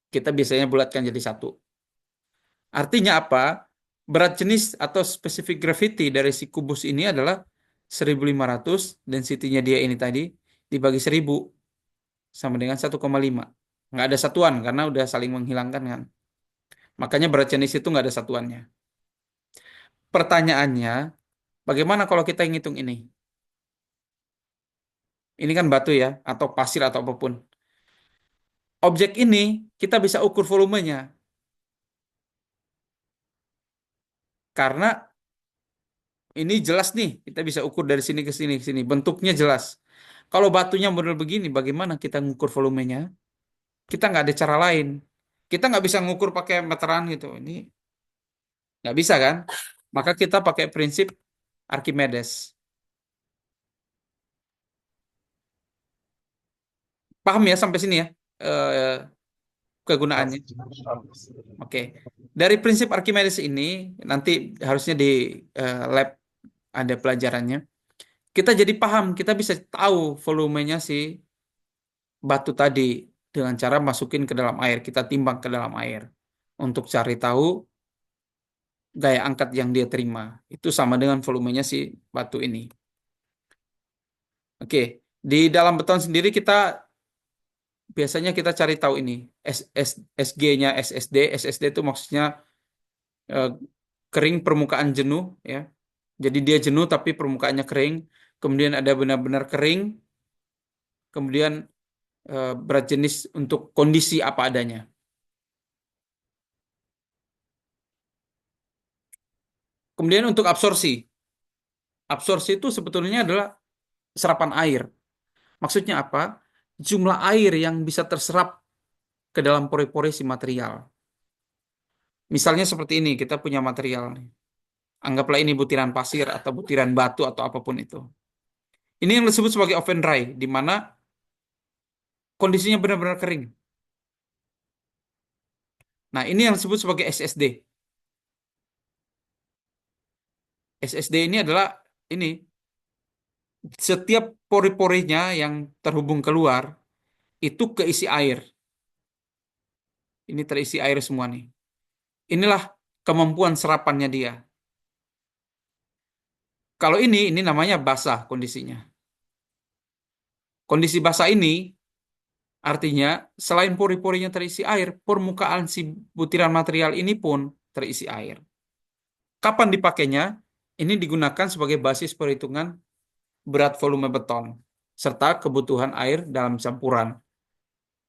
Kita biasanya bulatkan jadi 1. Artinya apa? Berat jenis atau specific gravity dari si kubus ini adalah 1.500, density-nya dia ini tadi, dibagi 1.000 sama dengan 1,5. Nggak ada satuan karena udah saling menghilangkan kan. Makanya berat jenis itu nggak ada satuannya. Pertanyaannya, bagaimana kalau kita ngitung ini? Ini kan batu ya, atau pasir atau apapun. Objek ini kita bisa ukur volumenya. Karena ini jelas nih, kita bisa ukur dari sini ke sini, ke sini. Bentuknya jelas. Kalau batunya model begini, bagaimana kita ngukur volumenya? Kita nggak ada cara lain. Kita nggak bisa ngukur pakai meteran gitu. Ini nggak bisa kan? Maka kita pakai prinsip Archimedes. Paham ya sampai sini ya eh, kegunaannya. Oke. Dari prinsip Archimedes ini nanti harusnya di lab ada pelajarannya. Kita jadi paham, kita bisa tahu volumenya si batu tadi dengan cara masukin ke dalam air, kita timbang ke dalam air untuk cari tahu gaya angkat yang dia terima. Itu sama dengan volumenya si batu ini. Oke. Di dalam beton sendiri kita biasanya kita cari tahu ini SG-nya SSD. SSD itu maksudnya eh, kering permukaan jenuh ya. Jadi dia jenuh tapi permukaannya kering. Kemudian ada benar-benar kering. Kemudian berat jenis untuk kondisi apa adanya. Kemudian untuk absorpsi. Absorpsi itu sebetulnya adalah serapan air. Maksudnya apa? Jumlah air yang bisa terserap ke dalam pori-pori si material. Misalnya seperti ini, kita punya material. Anggaplah ini butiran pasir atau butiran batu atau apapun itu. Ini yang disebut sebagai oven dry, di mana kondisinya benar-benar kering. Nah, ini yang disebut sebagai SSD. SSD ini adalah ini setiap pori-porinya yang terhubung keluar itu keisi air. Ini terisi air semua nih. Inilah kemampuan serapannya dia. Kalau ini namanya basah kondisinya. Kondisi basah ini artinya selain pori-porinya terisi air, permukaan si butiran material ini pun terisi air. Kapan dipakainya? Ini digunakan sebagai basis perhitungan berat volume beton serta kebutuhan air dalam campuran.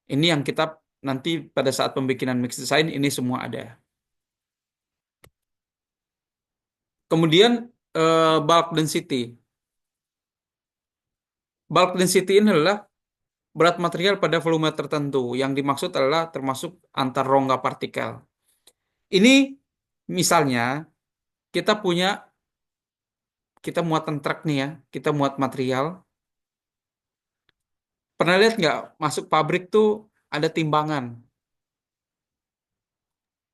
Ini yang kita nanti pada saat pembikinan mix design ini semua ada. Kemudian bulk density. Bulk density ini adalah berat material pada volume tertentu. Yang dimaksud adalah termasuk antar rongga partikel. Ini misalnya kita punya, kita muatan truk nih ya, kita muat material. Pernah lihat nggak masuk pabrik tuh ada timbangan.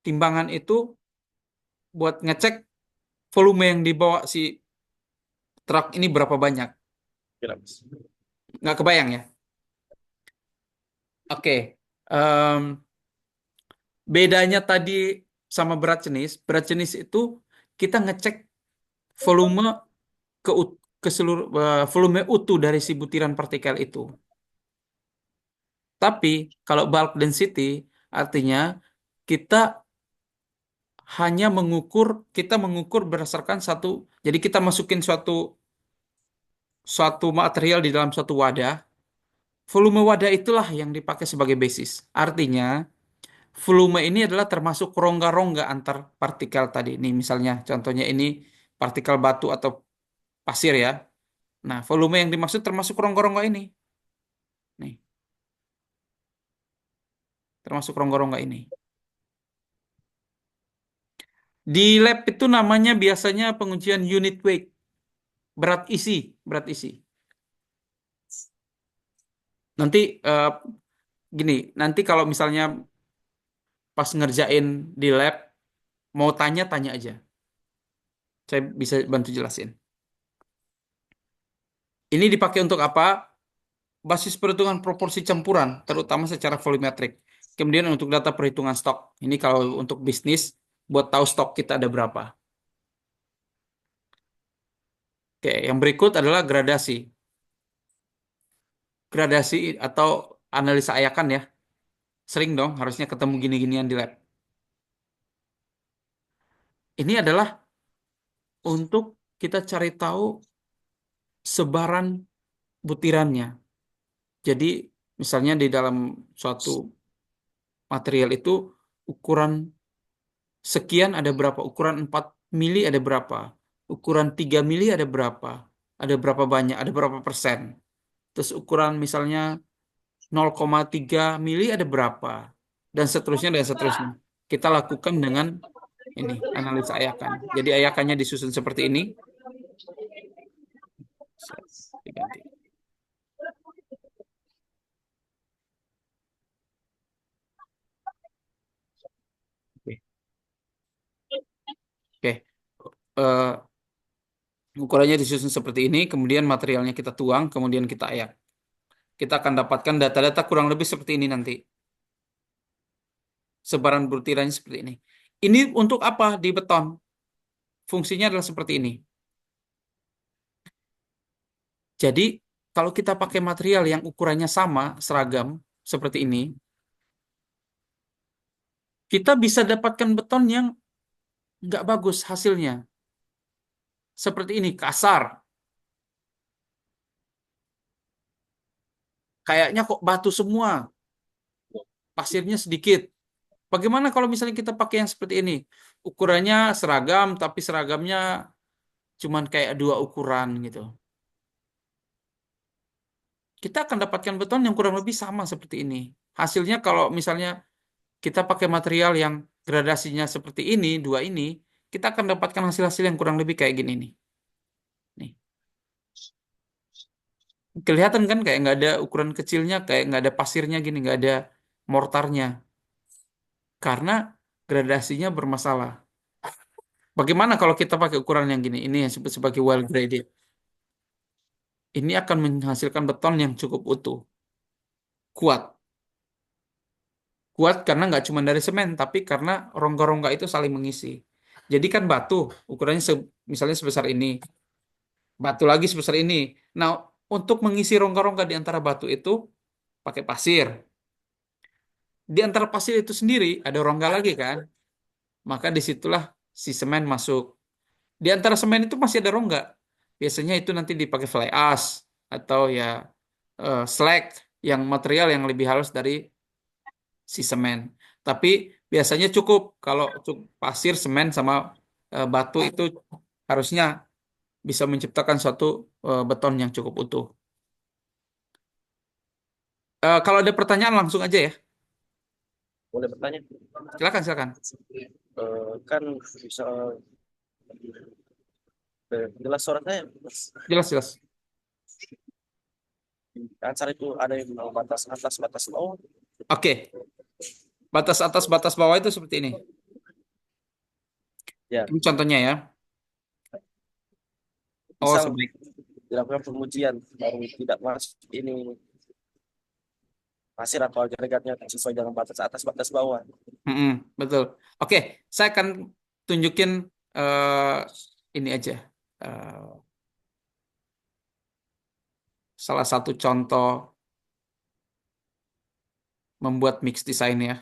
Timbangan itu buat ngecek volume yang dibawa si truk ini berapa banyak. Kira, Mas. Nggak kebayang ya? Oke. Em, Bedanya tadi sama berat jenis itu kita ngecek volume ke, ke seluruh volume utuh dari si butiran partikel itu. Tapi kalau bulk density artinya kita kita mengukur berdasarkan satu, jadi kita masukin suatu suatu material di dalam suatu wadah, volume wadah itulah yang dipakai sebagai basis. Artinya, volume ini adalah termasuk rongga-rongga antar partikel tadi. Nih misalnya, contohnya ini partikel batu atau pasir ya. Nah, volume yang dimaksud termasuk rongga-rongga ini. Nih, termasuk rongga-rongga ini. Di lab itu namanya biasanya pengujian unit weight, berat isi, berat isi. Nanti gini, nanti kalau misalnya pas ngerjain di lab, mau tanya, tanya aja. Saya bisa bantu jelasin. Ini dipakai untuk apa? Basis perhitungan proporsi campuran, terutama secara volumetrik. Kemudian untuk data perhitungan stok. Ini kalau untuk bisnis, buat tahu stok kita ada berapa. Oke, yang berikut adalah gradasi. Gradasi atau analisa ayakan ya. Sering dong, harusnya ketemu gini-ginian di lab. Ini adalah untuk kita cari tahu sebaran butirannya. Jadi, misalnya di dalam suatu material itu ukuran sekian ada berapa, ukuran 4 mili ada berapa, ukuran 3 mili ada berapa banyak, ada berapa persen. Terus ukuran misalnya 0,3 mili ada berapa, dan seterusnya, dan seterusnya. Kita lakukan dengan ini, analisa ayakan. Jadi ayakannya disusun seperti ini. Diganti. Oke. Oke. Eh, Ukurannya disusun seperti ini, kemudian materialnya kita tuang, kemudian kita ayak. Kita akan dapatkan data-data kurang lebih seperti ini nanti. Sebaran butirannya seperti ini. Ini untuk apa di beton? Fungsinya adalah seperti ini. Jadi, kalau kita pakai material yang ukurannya sama, seragam, seperti ini, kita bisa dapatkan beton yang nggak bagus hasilnya. Seperti ini, kasar. Kayaknya kok batu semua, pasirnya sedikit. Bagaimana kalau misalnya kita pakai yang seperti ini? Ukurannya seragam, tapi seragamnya cuman kayak dua ukuran gitu. Kita akan dapatkan beton yang kurang lebih sama seperti ini. Hasilnya kalau misalnya kita pakai material yang gradasinya seperti ini, dua ini, kita akan dapatkan hasil-hasil yang kurang lebih kayak gini nih. Nih. Kelihatan kan kayak nggak ada ukuran kecilnya, kayak nggak ada pasirnya gini, nggak ada mortarnya. Karena gradasinya bermasalah. Bagaimana kalau kita pakai ukuran yang gini? Ini yang disebut sebagai well graded. Ini akan menghasilkan beton yang cukup utuh, kuat. Kuat karena nggak cuma dari semen, tapi karena rongga-rongga itu saling mengisi. Jadi kan batu, ukurannya misalnya sebesar ini, batu lagi sebesar ini. Nah, untuk mengisi rongga-rongga di antara batu itu, pakai pasir. Di antara pasir itu sendiri, ada rongga lagi kan? Maka disitulah si semen masuk. Di antara semen itu masih ada rongga. Biasanya itu nanti dipakai fly ash, atau ya slag, yang material yang lebih halus dari si semen. Tapi biasanya cukup kalau pasir, semen sama batu itu harusnya bisa menciptakan suatu beton yang cukup utuh. Kalau ada pertanyaan langsung aja ya. Boleh bertanya? Silakan, silakan. Kan bisa jelas suaranya, Mas. Jelas, jelas. Acara itu ada yang batas atas, batas bawah. Oke, batas atas, batas bawah itu seperti ini. Ya, Ini contohnya ya. Oh, misal sebaik. dilakukan pengujian baru tidak masuk ini pasir atau agregatnya sesuai dengan batas atas, batas bawah. Mm-mm, betul. Oke, saya akan tunjukin eh, ini aja. Eh, Salah satu contoh membuat mix design ya.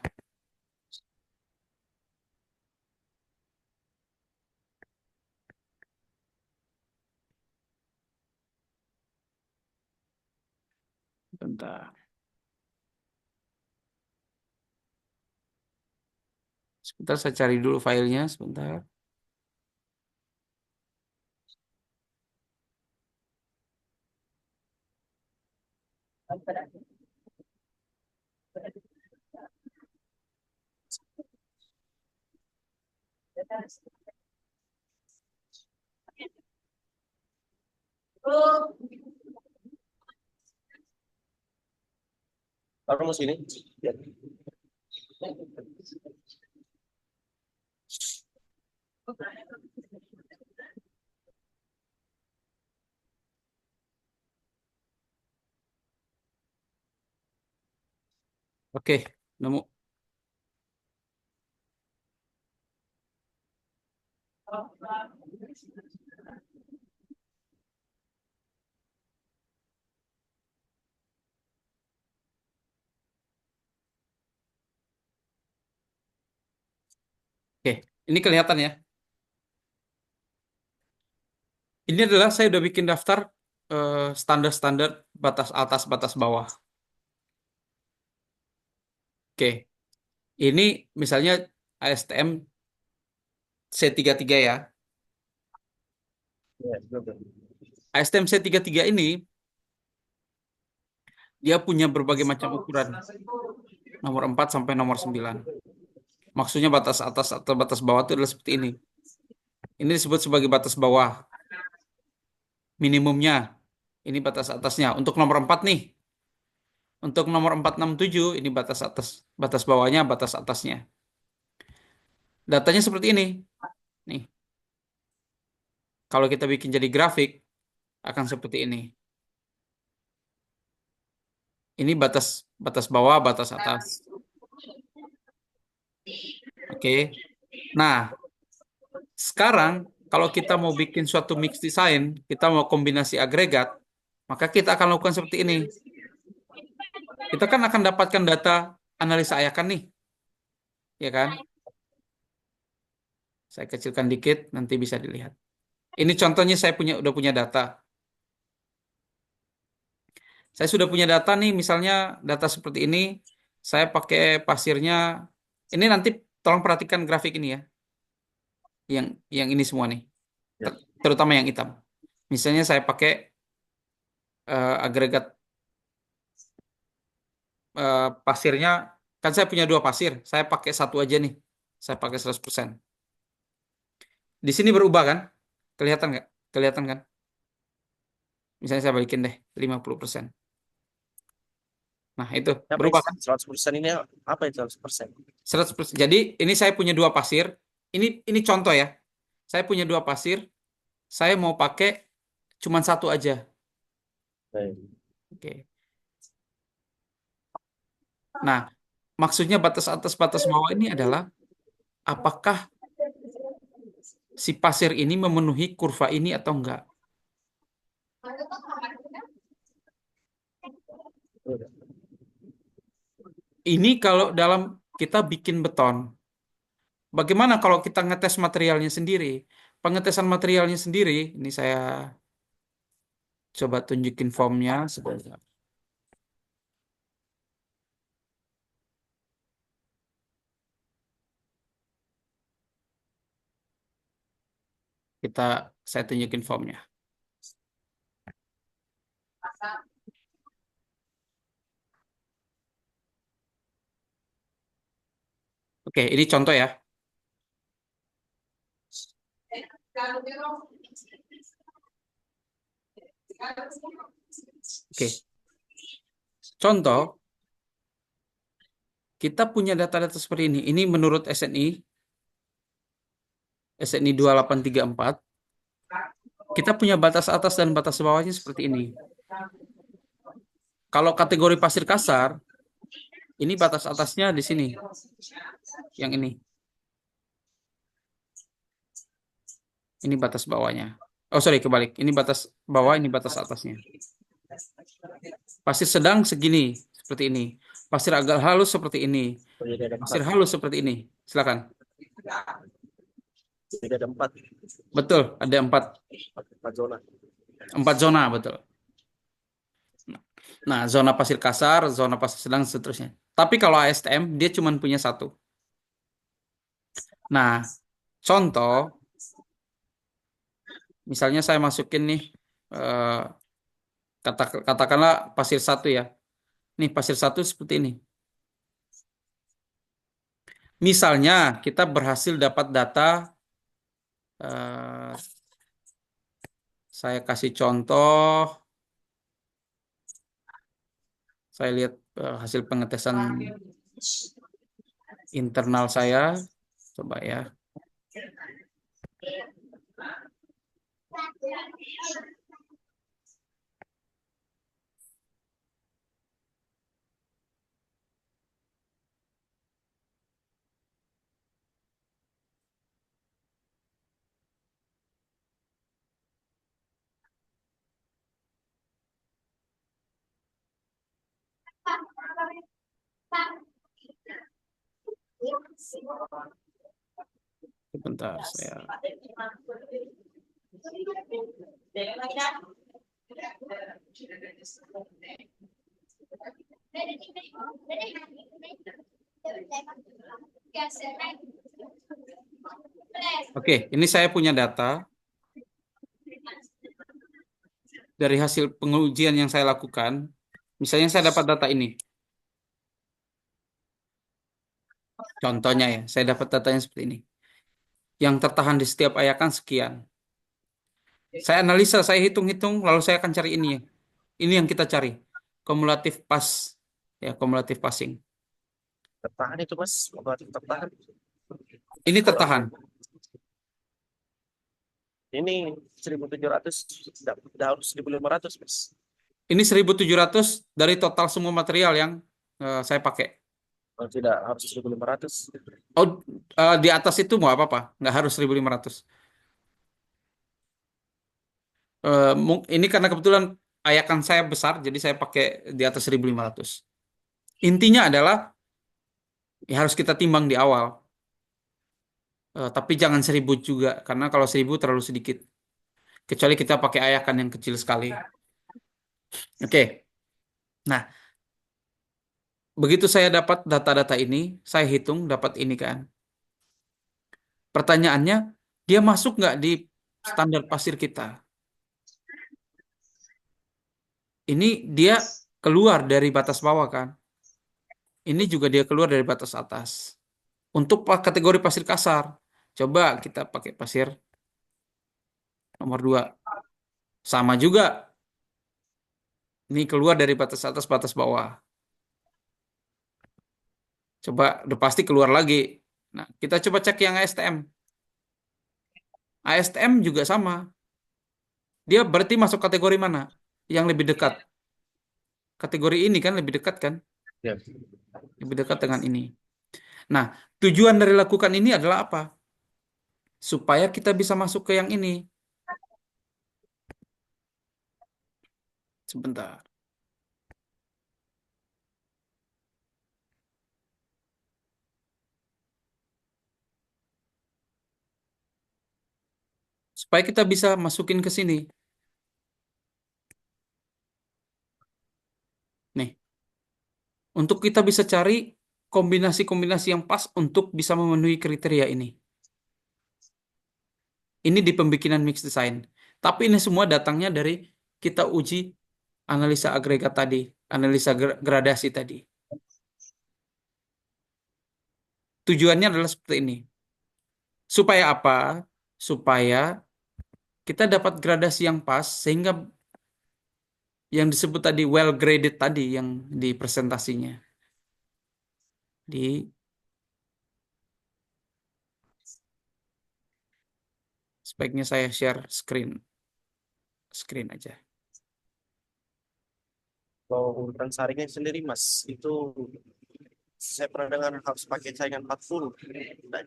Bentar. Sebentar saya cari dulu filenya sebentar. Baru mau sini. Ya. Oke, nemu. Oke, ini kelihatan ya. Ini adalah saya udah bikin daftar standar-standar batas atas, batas bawah. Oke, ini misalnya ASTM C33 ya. Ya, betul. ASTM C33 ini dia punya berbagai macam ukuran. Nomor 4 sampai nomor 9. Maksudnya batas atas atau batas bawah itu adalah seperti ini. Ini disebut sebagai batas bawah minimumnya. Ini batas atasnya. Untuk nomor 4 nih. Untuk nomor 467 ini batas atas. Batas bawahnya, batas atasnya. Datanya seperti ini. Nih, kalau kita bikin jadi grafik akan seperti ini. Ini batas batas bawah, batas atas. Oke. Nah, sekarang kalau kita mau bikin suatu mix design, kita mau kombinasi agregat, maka kita akan lakukan seperti ini. Kita kan akan dapatkan data analisa ayakan nih, ya kan? Saya kecilkan dikit, nanti bisa dilihat. Ini contohnya saya udah punya data. Saya sudah punya data nih, misalnya data seperti ini. Saya pakai pasirnya. Ini nanti tolong perhatikan grafik ini ya, yang ini semua nih, Ya. terutama yang hitam. Misalnya saya pakai agregat pasirnya, kan saya punya dua pasir. Saya pakai satu aja nih. Saya pakai 100%. Di sini berubah kan? Kelihatan nggak? Kelihatan kan? Misalnya saya balikin deh 50%. Nah, itu Apa berubah itu? kan? 100% ini apa itu 100%? 100%. Jadi ini saya punya dua pasir. Ini contoh ya. Saya punya dua pasir. Saya mau pakai cuman satu aja. Baik. Oke. Nah, maksudnya batas atas batas bawah ini adalah apakah si pasir ini memenuhi kurva ini atau enggak. Ini kalau dalam kita bikin beton. Bagaimana kalau kita ngetes materialnya sendiri? Pengetesan materialnya sendiri, ini saya coba tunjukin formnya sebentar. Saya tunjukin formnya. Oke, ini contoh ya. Oke, contoh kita punya data-data seperti ini. Ini menurut SNI 2834. Kita punya batas atas dan batas bawahnya seperti ini. Kalau kategori pasir kasar, ini batas atasnya di sini. Yang ini. Ini batas bawahnya. Oh, sorry, kebalik. Ini batas bawah, ini batas atasnya. Pasir sedang segini, seperti ini. Pasir agak halus seperti ini. Oh, jadi ada Pasir empat. halus seperti ini. Silakan. Jadi ada empat. Betul, ada Empat zona. empat zona, betul. Nah, zona pasir kasar, zona pasir sedang, seterusnya. Tapi kalau ASTM, dia cuma punya satu. Nah, contoh, misalnya saya masukin nih, eh, katakanlah pasir satu ya. Nih, pasir satu seperti ini. Misalnya, kita berhasil dapat data, eh, saya kasih contoh, saya lihat hasil pengetesan internal saya. Coba ya. Sebentar, saya. Oke, ini saya punya data dari hasil pengujian yang saya lakukan. Misalnya saya dapat data ini. Contohnya ya, saya dapat datanya seperti ini. Yang tertahan di setiap ayakan sekian. Saya analisa, saya hitung-hitung, lalu saya akan cari ini ya. Ini yang kita cari. Kumulatif pas, ya, kumulatif passing. Tertahan itu mas, obat tertahan. Ini tertahan. Ini 1.700, udah harus 1.500 mas. Ini 1.700 dari total semua material yang saya pakai. Kalau tidak harus 1.500. Oh, di atas itu mau apa-apa, nggak harus 1.500. Ini karena kebetulan ayakan saya besar, jadi saya pakai di atas 1.500. Intinya adalah ya harus kita timbang di awal. Tapi jangan 1.000 juga, karena kalau 1.000 terlalu sedikit. Kecuali kita pakai ayakan yang kecil sekali. Oke, nah begitu saya dapat data-data ini, saya hitung dapat ini kan. Pertanyaannya, dia masuk nggak di standar pasir kita? Ini dia keluar dari batas bawah kan? Ini juga dia keluar dari batas atas. Untuk kategori pasir kasar, coba kita pakai pasir nomor 2. Sama juga, ini keluar dari batas atas, batas bawah. Coba, udah pasti keluar lagi. Nah, kita coba cek yang ASTM. ASTM juga sama. Dia berarti masuk kategori mana? Yang lebih dekat. Kategori ini kan lebih dekat kan? Ya. Lebih dekat dengan ini. Nah, tujuan dari lakukan ini adalah apa? Supaya kita bisa masuk ke yang ini. Sebentar. Supaya kita bisa masukin ke sini. Nih, untuk kita bisa cari kombinasi-kombinasi yang pas untuk bisa memenuhi kriteria ini. Ini di pembikinan mix design. Tapi ini semua datangnya dari kita uji analisa agregat tadi, analisa gradasi tadi. Tujuannya adalah seperti ini. Supaya apa? Supaya kita dapat gradasi yang pas sehingga yang disebut tadi well graded tadi yang di presentasinya. Di Sebaiknya saya share screen aja. Kalau urutan saringan sendiri mas, itu saya pernah dengar harus pakai saringan 40. Nah,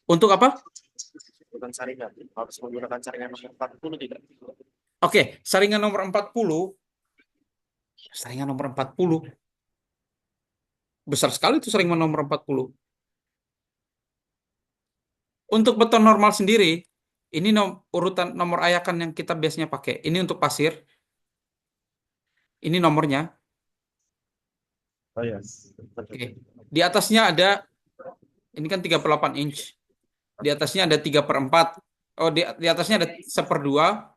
Untuk apa? urutan saringan harus menggunakan saringan nomor 40 tidak? Oke, saringan nomor 40. Saringan nomor 40. Besar sekali itu sering nomor 40. Untuk beton normal sendiri, ini urutan nomor ayakan yang kita biasanya pakai. Ini untuk pasir, ini nomornya. Oh ya. Oke. Di atasnya ada, ini kan 38 inch. Di atasnya ada 3/4. Oh, di atasnya ada 1/2.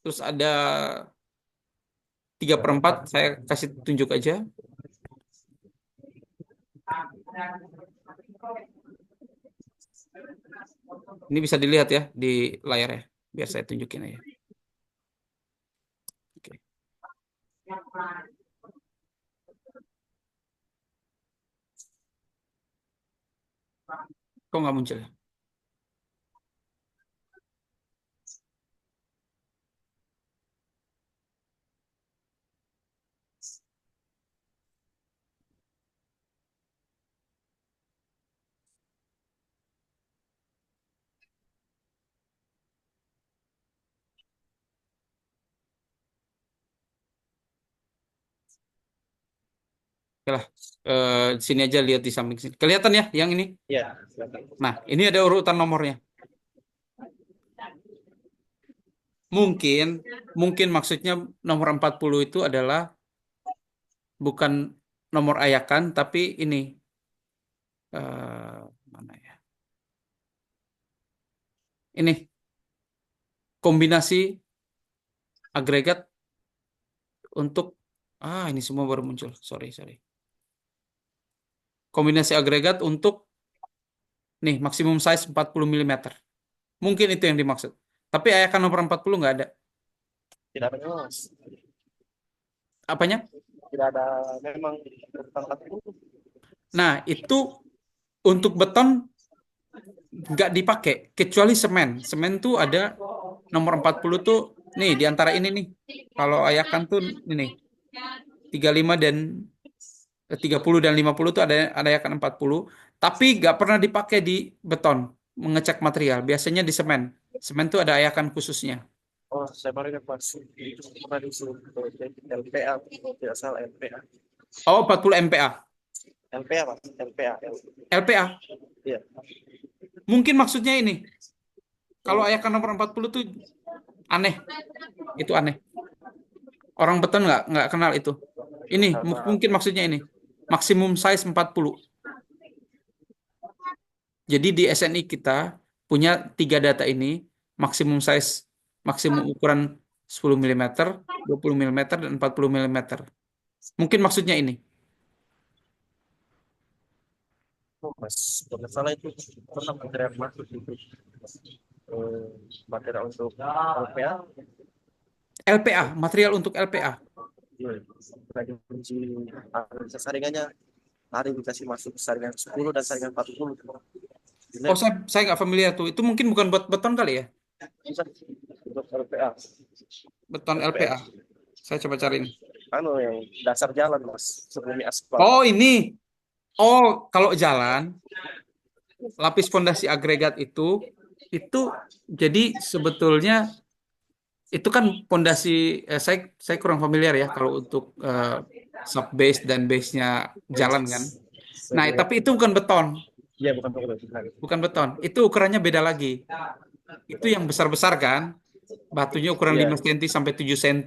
Terus ada 3/4. Saya kasih tunjuk aja. Ini bisa dilihat ya di layar ya. Biar saya tunjukin aja. Oke. Kok nggak muncul ya? Oke lah. Di sini aja lihat di samping sini. Kelihatan ya yang ini? Ya, silakan. Nah, ini ada urutan nomornya. Mungkin, mungkin maksudnya nomor 40 itu adalah bukan nomor ayakan, tapi ini mana ya? Ini kombinasi agregat untuk ini semua baru muncul. Sorry, sorry. Kombinasi agregat untuk nih maksimum size 40 mm. Mungkin itu yang dimaksud. Tapi ayakan nomor 40 nggak ada. Tidak ada mas. Apanya? Tidak ada memang urutan 40. Nah, itu untuk beton nggak dipakai kecuali semen. Semen tuh ada nomor 40 tuh nih di antara ini nih. Kalau ayakan tuh ini 35 dan 30 dan 50 tuh ada ayakan 40, tapi nggak pernah dipakai di beton mengecek material. Biasanya di semen. Semen tuh ada ayakan khususnya. Oh, saya baru ingat mas. Itu pernah disuruh ke LPA, tidak salah LPA. Oh, 40 MPa. LPA mas, LPA. LPA. Iya. Mungkin maksudnya ini. Kalau ayakan nomor 40 tuh aneh. Itu aneh. Orang beton nggak kenal itu. Ini Karena mungkin maksudnya ini. Maksimum size 40. Jadi di SNI kita punya tiga data ini, maksimum size, maksimum ukuran 10 mm, 20 mm, dan 40 mm. Mungkin maksudnya ini. oh, mas, kalau nggak salah itu pernah material masuk itu eh, material untuk LPA. LPA, material untuk LPA. Iya. Lagi kunci analisa saringannya hari dikasih masuk saringan 10 dan saringan 40. Oh, Jelek. saya nggak familiar tuh. Itu mungkin bukan buat beton kali ya? Bisa untuk LPA. Beton LPA. LPA. Saya coba cari ini. Anu yang dasar jalan mas sebelumnya aspal. Oh, ini. Oh, kalau jalan, lapis fondasi agregat itu jadi sebetulnya itu kan pondasi saya kurang familiar ya kalau untuk sub base dan base-nya jalan kan. Nah, tapi itu bukan beton, Iya bukan betul. bukan beton. Itu ukurannya beda lagi. Itu yang besar-besar kan. Batunya ukuran Iya, 5 cm sampai 7 cm.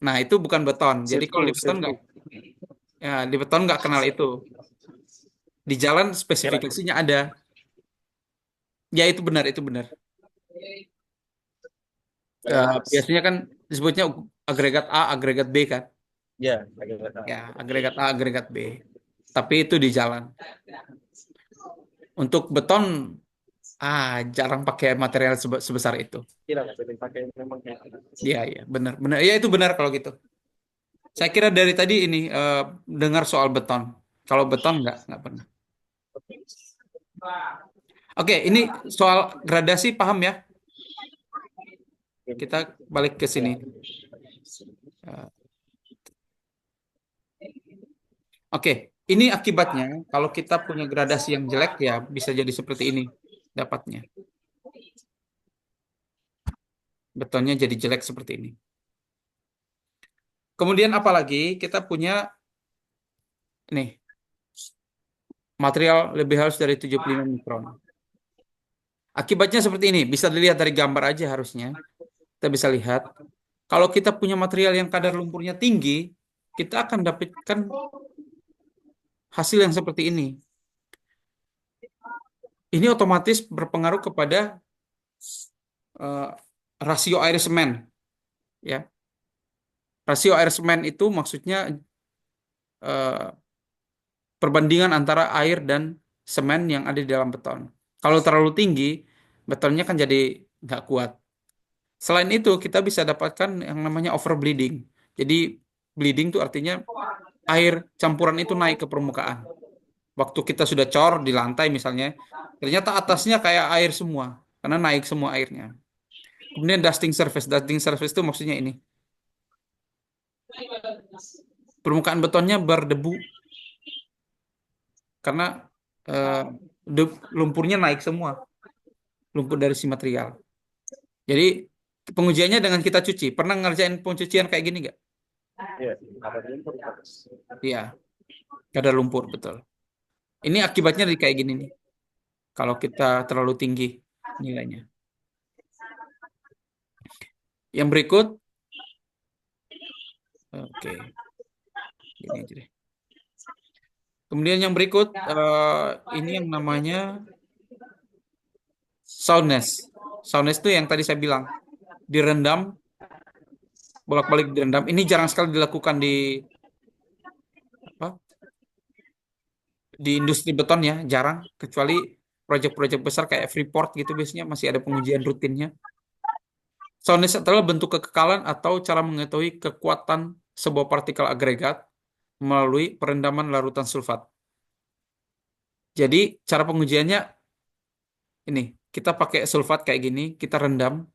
Nah, itu bukan beton. Jadi kalau sirku, di beton nggak sirku. ya, di beton nggak kenal itu. Di jalan Kira, spesifikasinya ada. Ya, itu benar, itu benar. mas. Biasanya kan disebutnya agregat A, agregat B kan. Ya, agak Ya, agregat A, agregat B. Tapi itu di jalan. Untuk beton, jarang pakai material sebesar itu. kira nggak boleh pakai memang kayak Iya, iya, benar, benar. Ya, itu benar kalau gitu. Saya kira dari tadi ini dengar soal beton. Kalau beton nggak pernah. Oke, ini soal gradasi paham ya? Kita balik ke sini. Eh, Oke, ini akibatnya kalau kita punya gradasi yang jelek ya bisa jadi seperti ini dapatnya. Betonnya jadi jelek seperti ini. Kemudian apalagi kita punya Ini material lebih halus dari 75 mikron. Akibatnya seperti ini, bisa dilihat dari gambar aja harusnya. Kita bisa lihat, kalau kita punya material yang kadar lumpurnya tinggi, kita akan dapatkan hasil yang seperti ini. Ini otomatis berpengaruh kepada eh, rasio air semen, ya. Rasio air semen itu maksudnya eh, perbandingan antara air dan semen yang ada di dalam beton. Kalau terlalu tinggi, betonnya kan jadi nggak kuat. Selain itu, kita bisa dapatkan yang namanya overbleeding. Jadi, bleeding itu artinya air campuran itu naik ke permukaan. Waktu kita sudah cor di lantai misalnya, ternyata atasnya kayak air semua, karena naik semua airnya. Kemudian dusting surface. Dusting surface itu maksudnya ini. Permukaan betonnya berdebu karena eh, lumpurnya naik semua, lumpur dari si material. Jadi pengujiannya dengan kita cuci. Pernah ngerjain pencucian kayak gini nggak? Iya, ada lumpur. Iya, kadar lumpur betul. Ini akibatnya dari kayak gini nih. Kalau kita terlalu tinggi nilainya. Yang berikut, oke, gini aja deh. Kemudian yang berikut, ini yang namanya soundness. Soundness itu yang tadi saya bilang, direndam, bolak-balik direndam. Ini jarang sekali dilakukan apa, di industri beton ya, jarang. Kecuali proyek-proyek besar kayak Freeport gitu biasanya masih ada pengujian rutinnya. Soundness adalah bentuk kekekalan atau cara mengetahui kekuatan sebuah partikel agregat melalui perendaman larutan sulfat. Jadi cara pengujiannya ini, kita pakai sulfat kayak gini, kita rendam,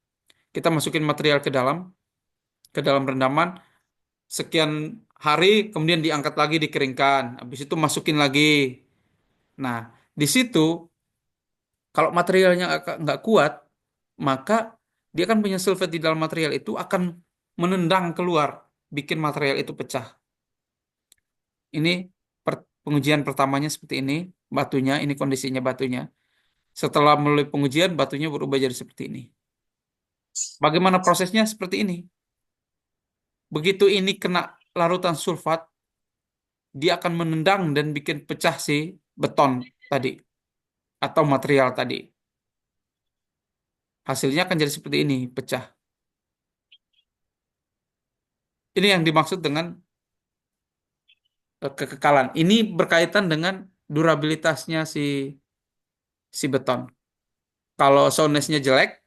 kita masukin material ke dalam rendaman, sekian hari, kemudian diangkat lagi, dikeringkan, habis itu masukin lagi. Nah, di situ kalau materialnya nggak kuat, maka dia kan punya sulfat di dalam material itu akan menendang keluar, bikin material itu pecah. Ini pengujian pertamanya seperti ini, batunya, ini kondisinya batunya. Setelah melalui pengujian, batunya berubah jadi seperti ini. Bagaimana prosesnya? Seperti ini. Begitu ini kena larutan sulfat, dia akan menendang dan bikin pecah si beton tadi atau material tadi. Hasilnya akan jadi seperti ini, pecah. Ini yang dimaksud dengan kekekalan. Ini berkaitan dengan durabilitasnya si beton. Kalau soundness-nya jelek,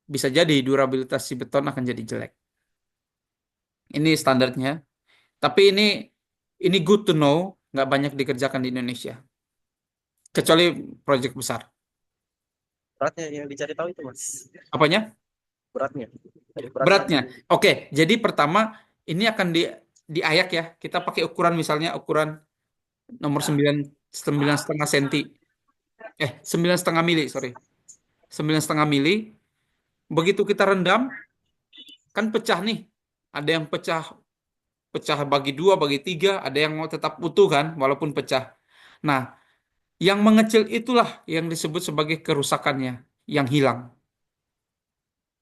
bisa jadi durabilitas si beton akan jadi jelek. Ini standarnya. Tapi ini good to know, nggak banyak dikerjakan di Indonesia. Kecuali proyek besar. Beratnya yang dicari tahu itu mas. Apanya? Beratnya. Jadi beratnya. Beratnya. Oke, jadi pertama ini akan diayak ya. Kita pakai ukuran misalnya ukuran nomor 9,5 senti. 9,5 mili, sorry. 9,5 mili. Begitu kita rendam, kan pecah nih. Ada yang pecah pecah bagi dua, bagi tiga, ada yang mau tetap utuh kan, walaupun pecah. Nah, yang mengecil itulah yang disebut sebagai kerusakannya, yang hilang.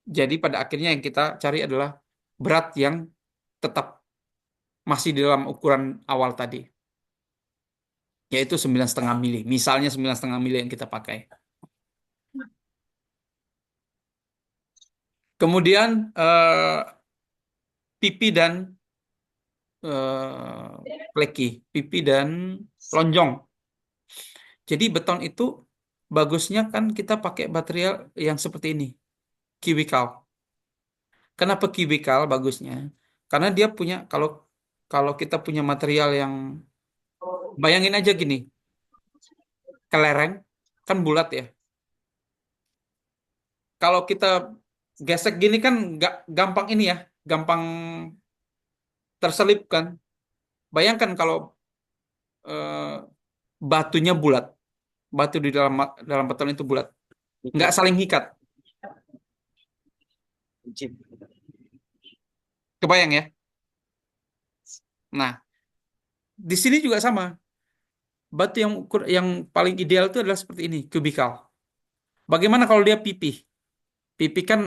Jadi pada akhirnya yang kita cari adalah berat yang tetap masih di dalam ukuran awal tadi, yaitu 9,5 mili. Misalnya 9,5 mili yang kita pakai. Kemudian pipi dan fleki, pipi dan lonjong. Jadi beton itu bagusnya kan kita pakai material yang seperti ini, kiwikal. Kenapa kiwikal bagusnya? Karena dia punya kalau kalau kita punya material yang bayangin aja gini, kelereng kan bulat ya. Kalau kita gesek gini kan nggak gampang ini ya, gampang terselip kan. Bayangkan kalau eh, batunya bulat, batu di dalam dalam beton itu bulat, nggak Dikit. saling ngikat. Dikit. Kebayang ya? Nah, Di sini juga sama. Batu yang paling ideal itu adalah seperti ini, kubikal. Bagaimana kalau dia pipih? Pipih kan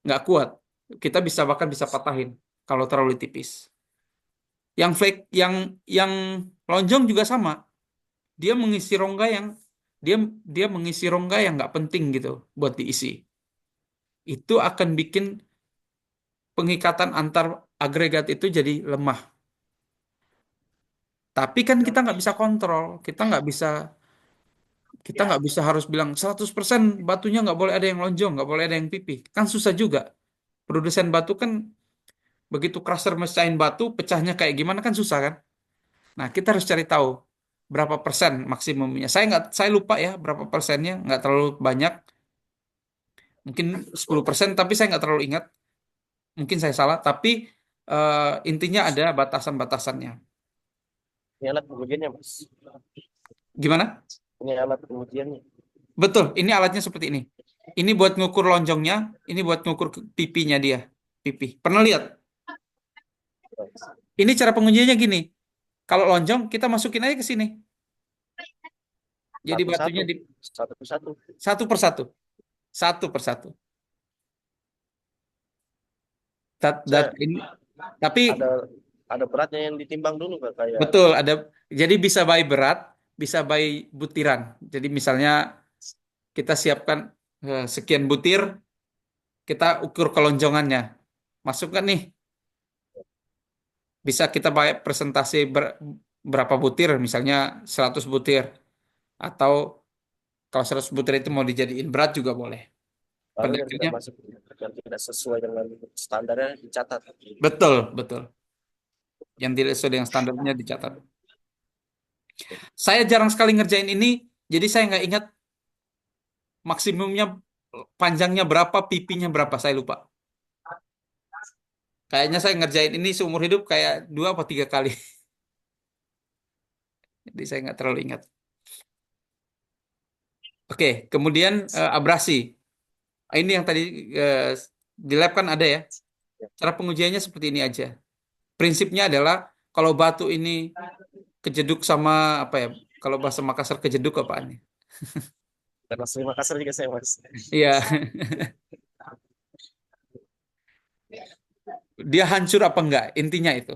nggak kuat. Kita bisa bahkan bisa patahin kalau terlalu tipis. Yang lonjong juga sama. Dia mengisi rongga yang dia dia mengisi rongga yang nggak penting gitu buat diisi. Itu akan bikin pengikatan antar agregat itu jadi lemah. Tapi kan kita nggak bisa kontrol, kita nggak bisa harus bilang 100% batunya nggak boleh ada yang lonjong, nggak boleh ada yang pipih. Kan susah juga. Produsen batu kan begitu crusher mecahin batu, pecahnya kayak gimana kan susah kan? Nah, kita harus cari tahu berapa persen maksimumnya. Saya lupa ya berapa persennya, nggak terlalu banyak. Mungkin 10%, tapi saya nggak terlalu ingat. Mungkin saya salah, tapi intinya ada batasan-batasannya. Ini alat pengujiannya, Mas. Gimana? Ini alat pengujiannya. Betul, ini alatnya seperti ini. Ini buat ngukur lonjongnya, ini buat ngukur pipinya dia. Pipi. Pernah lihat? Ini cara pengujiannya gini. Kalau lonjong, kita masukin aja ke sini. Jadi batunya Satu-satu. di Satu persatu. satu persatu. Satu persatu. Saya Ini, tapi ada ada beratnya yang ditimbang dulu Kak, kayak betul ada. Jadi bisa by berat, bisa by butiran. Jadi misalnya kita siapkan sekian butir, kita ukur kelonjongannya. Masukkan nih, bisa kita pakai presentasi berapa butir, misalnya 100 butir. Atau kalau 100 butir itu mau dijadiin berat juga boleh. baru Pada yang tidak akhirnya, masuk, yang tidak sesuai dengan standarnya dicatat. betul, betul. Yang tidak sesuai dengan standarnya dicatat. Saya jarang sekali ngerjain ini, jadi saya nggak ingat maksimumnya panjangnya berapa, pipinya berapa, saya lupa. Kayaknya saya ngerjain ini seumur hidup kayak 2 atau 3 kali. Jadi saya nggak terlalu ingat. Oke, kemudian abrasi. Ini yang tadi eh, di lab kan ada ya. Cara pengujiannya seperti ini aja. Prinsipnya adalah kalau batu ini kejeduk sama apa ya? Kalau bahasa Makassar kejeduk apaan ya? Dan asli Makassar juga saya Mas. Iya, dia hancur apa enggak? Intinya itu.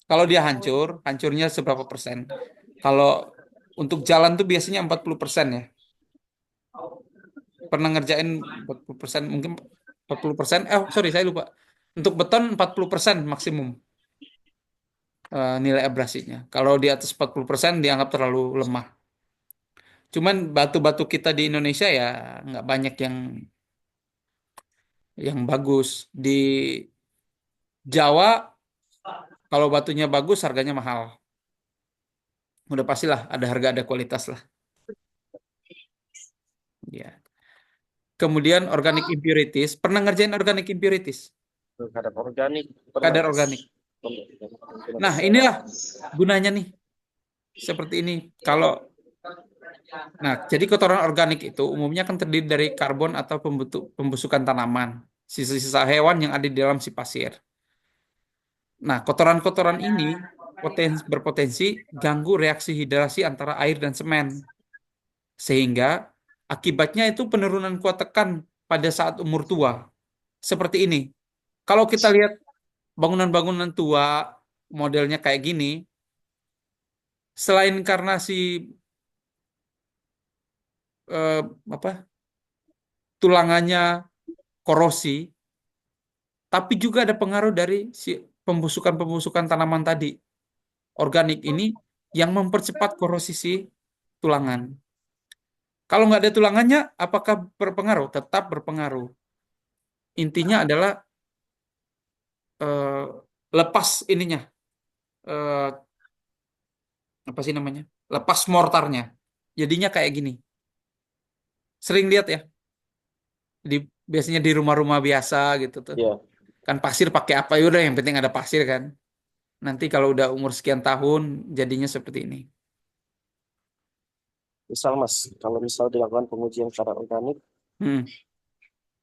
Kalau dia hancur, hancurnya seberapa persen? Kalau untuk jalan tuh biasanya 40% ya. Pernah ngerjain 40%, mungkin 40%. Sorry, saya lupa. Untuk beton 40% maksimum nilai abrasinya. Kalau di atas 40% dianggap terlalu lemah. Cuman batu-batu kita di Indonesia ya nggak banyak yang bagus. Di Jawa kalau batunya bagus harganya mahal. Udah pastilah ada harga ada kualitas lah. Ya. Kemudian organic impurities. Pernah ngerjain organic impurities? Terhadap organik pernah Kadar Mas. organik. Pernah. Nah, inilah gunanya nih. Seperti ini. Kalau Nah, jadi kotoran organik itu umumnya kan terdiri dari karbon atau pembusukan tanaman, sisa-sisa hewan yang ada di dalam si pasir. Nah, kotoran-kotoran ini berpotensi ganggu reaksi hidrasi antara air dan semen, sehingga akibatnya itu penurunan kuat tekan pada saat umur tua. Seperti ini. Kalau kita lihat bangunan-bangunan tua modelnya kayak gini, selain karena si eh, apa tulangannya korosi, tapi juga ada pengaruh dari si pembusukan-pembusukan tanaman tadi, organik ini yang mempercepat korosi si tulangan. Kalau nggak ada tulangannya, apakah berpengaruh? Tetap berpengaruh. Intinya adalah eh, lepas ininya, eh, apa sih namanya? Lepas mortarnya. Jadinya kayak gini. Sering lihat ya, di biasanya di rumah-rumah biasa gitu tuh. Ya, Kan pasir pakai apa? Ya udah, yang penting ada pasir kan. Nanti kalau udah umur sekian tahun, jadinya seperti ini. misal Mas, kalau misal dilakukan pengujian secara organik, Hmm.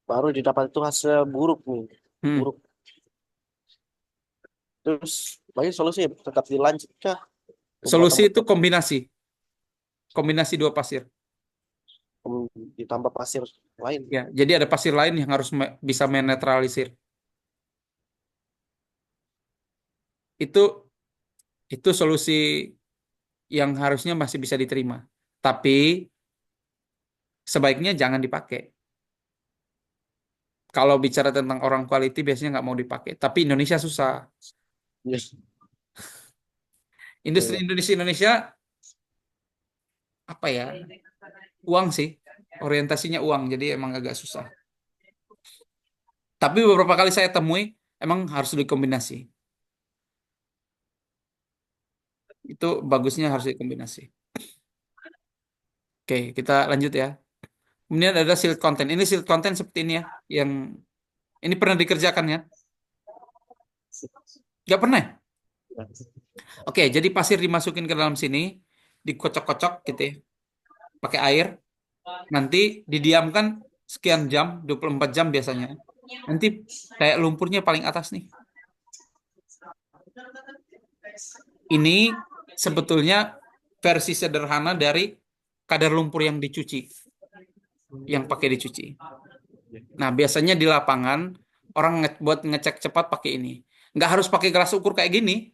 baru didapat itu hasil buruk nih, Hmm. buruk. Terus bagi solusinya tetap dilanjut kah? Solusi itu Bata-bata kombinasi, kombinasi dua pasir. ditambah pasir lain. Ya, jadi ada pasir lain yang harus bisa menetralisir. Itu itu solusi yang harusnya masih bisa diterima. Tapi sebaiknya jangan dipakai. Kalau bicara tentang orang quality biasanya nggak mau dipakai. Tapi Indonesia susah. Yes. Industri Eh, Indonesia apa ya? Uang sih. Orientasinya uang. Jadi emang agak susah. Tapi beberapa kali saya temui emang harus dikombinasi. Itu bagusnya harus dikombinasi. Oke, kita lanjut ya. Kemudian ada shield content. Ini shield content seperti ini ya. Yang ini pernah dikerjakan ya? Nggak pernah, ya? Oke, jadi pasir dimasukin ke dalam sini, dikocok-kocok gitu ya, pakai air. Nanti didiamkan sekian jam, 24 jam biasanya. Nanti kayak lumpurnya paling atas nih. Ini sebetulnya versi sederhana dari kadar lumpur yang dicuci, yang pakai dicuci. Nah, biasanya di lapangan orang buat ngecek cepat pakai ini. Nggak harus pakai gelas ukur kayak gini.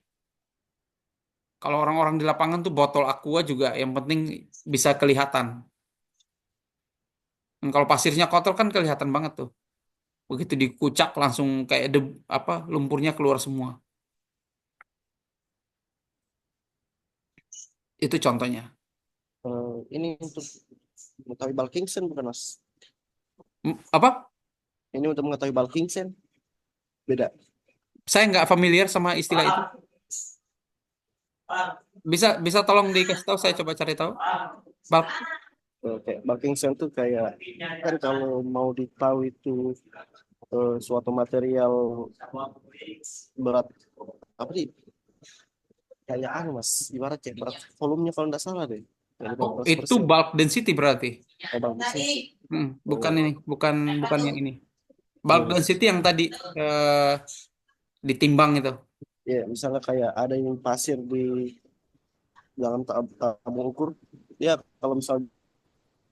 Kalau orang-orang di lapangan tuh botol aqua juga yang penting bisa kelihatan. Dan kalau pasirnya kotor kan kelihatan banget tuh. Begitu dikucak langsung kayak apa lumpurnya keluar semua. Itu contohnya. ini untuk mengetahui bulking sen bukan mas? Apa? Ini untuk mengetahui bulking sen beda. Saya nggak familiar sama istilah itu. Bisa bisa tolong dikasih tahu, saya coba cari tahu. Bulk. Kayak bulking sen tuh kayak kan kalau mau ditahu itu suatu material berat apa sih kayak anu mas ibarat cek berat volumenya kalau nggak salah deh ya Oh, itu 15%. bulk density berarti. Bagus sih. Bukan ini, bukan bukan yang ini. Bulk Hmm. density yang tadi ditimbang itu. Ya misalnya kayak ada yang pasir di dalam tabung ukur ya kalau misal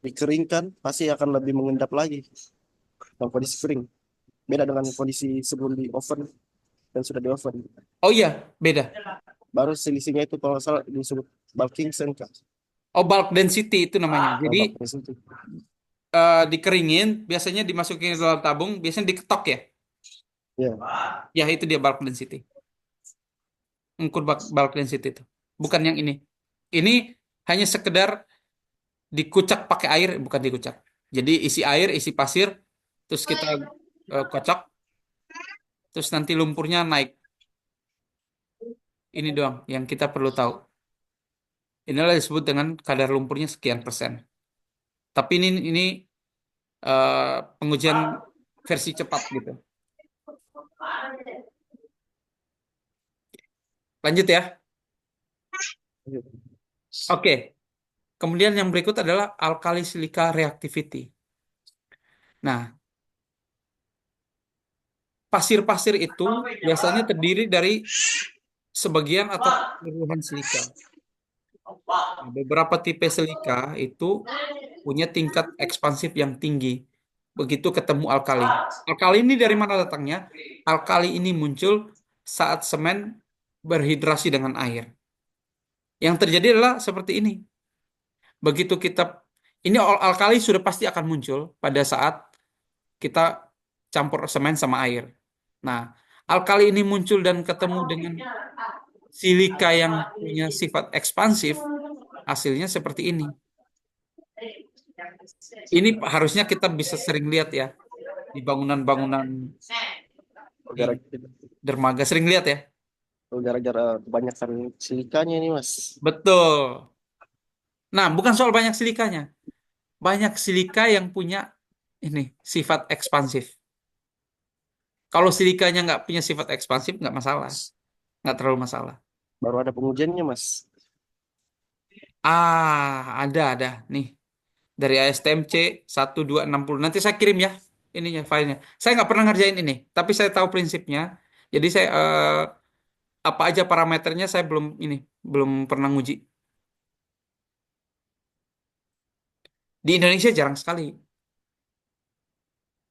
dikeringkan pasti akan lebih mengendap lagi dalam kondisi kering beda dengan kondisi sebelum di oven dan sudah di oven Oh iya, beda. baru selisihnya itu kalau nggak salah disebut bulking sen kak. Oh, bulk density itu namanya. Nah, Jadi bulking sen itu dikeringin, biasanya dimasukin ke dalam tabung, biasanya diketok ya. ya Ya, itu dia bulk density. Ukur bulk density itu. Bukan yang ini. Ini hanya sekedar dikucak pakai air, bukan dikucak. Jadi isi air, isi pasir, terus kita kocok, terus nanti lumpurnya naik. Ini doang yang kita perlu tahu. Inilah disebut dengan kadar lumpurnya sekian persen. Tapi ini pengujian versi cepat gitu. Lanjut ya. Oke. Kemudian yang berikut adalah alkali silika reactivity. Nah, pasir-pasir itu biasanya terdiri dari sebagian atau keseluruhan silika. Nah, beberapa tipe silika itu punya tingkat ekspansif yang tinggi. Begitu ketemu alkali. Alkali ini dari mana datangnya? Alkali ini muncul saat semen berhidrasi dengan air. Yang terjadi adalah seperti ini. Begitu kita ini alkali sudah pasti akan muncul pada saat kita campur semen sama air. Nah, alkali ini muncul dan ketemu dengan silika yang punya sifat ekspansif, hasilnya seperti ini. Ini harusnya kita bisa sering lihat ya di bangunan-bangunan gara di dermaga sering lihat ya. gara-gara kebanyakan silikanya ini mas. Betul. Nah, bukan soal banyak silikanya. Banyak silika yang punya ini sifat ekspansif. Kalau silikanya nggak punya sifat ekspansif, nggak masalah. Nggak terlalu masalah. Baru ada pengujiannya mas. Ada. Nih, dari ASTMC 1260. Nanti saya kirim ya ininya filenya. Saya nggak pernah ngerjain ini, tapi saya tahu prinsipnya. Jadi saya apa aja parameternya saya belum ini belum pernah nguji. Di Indonesia jarang sekali.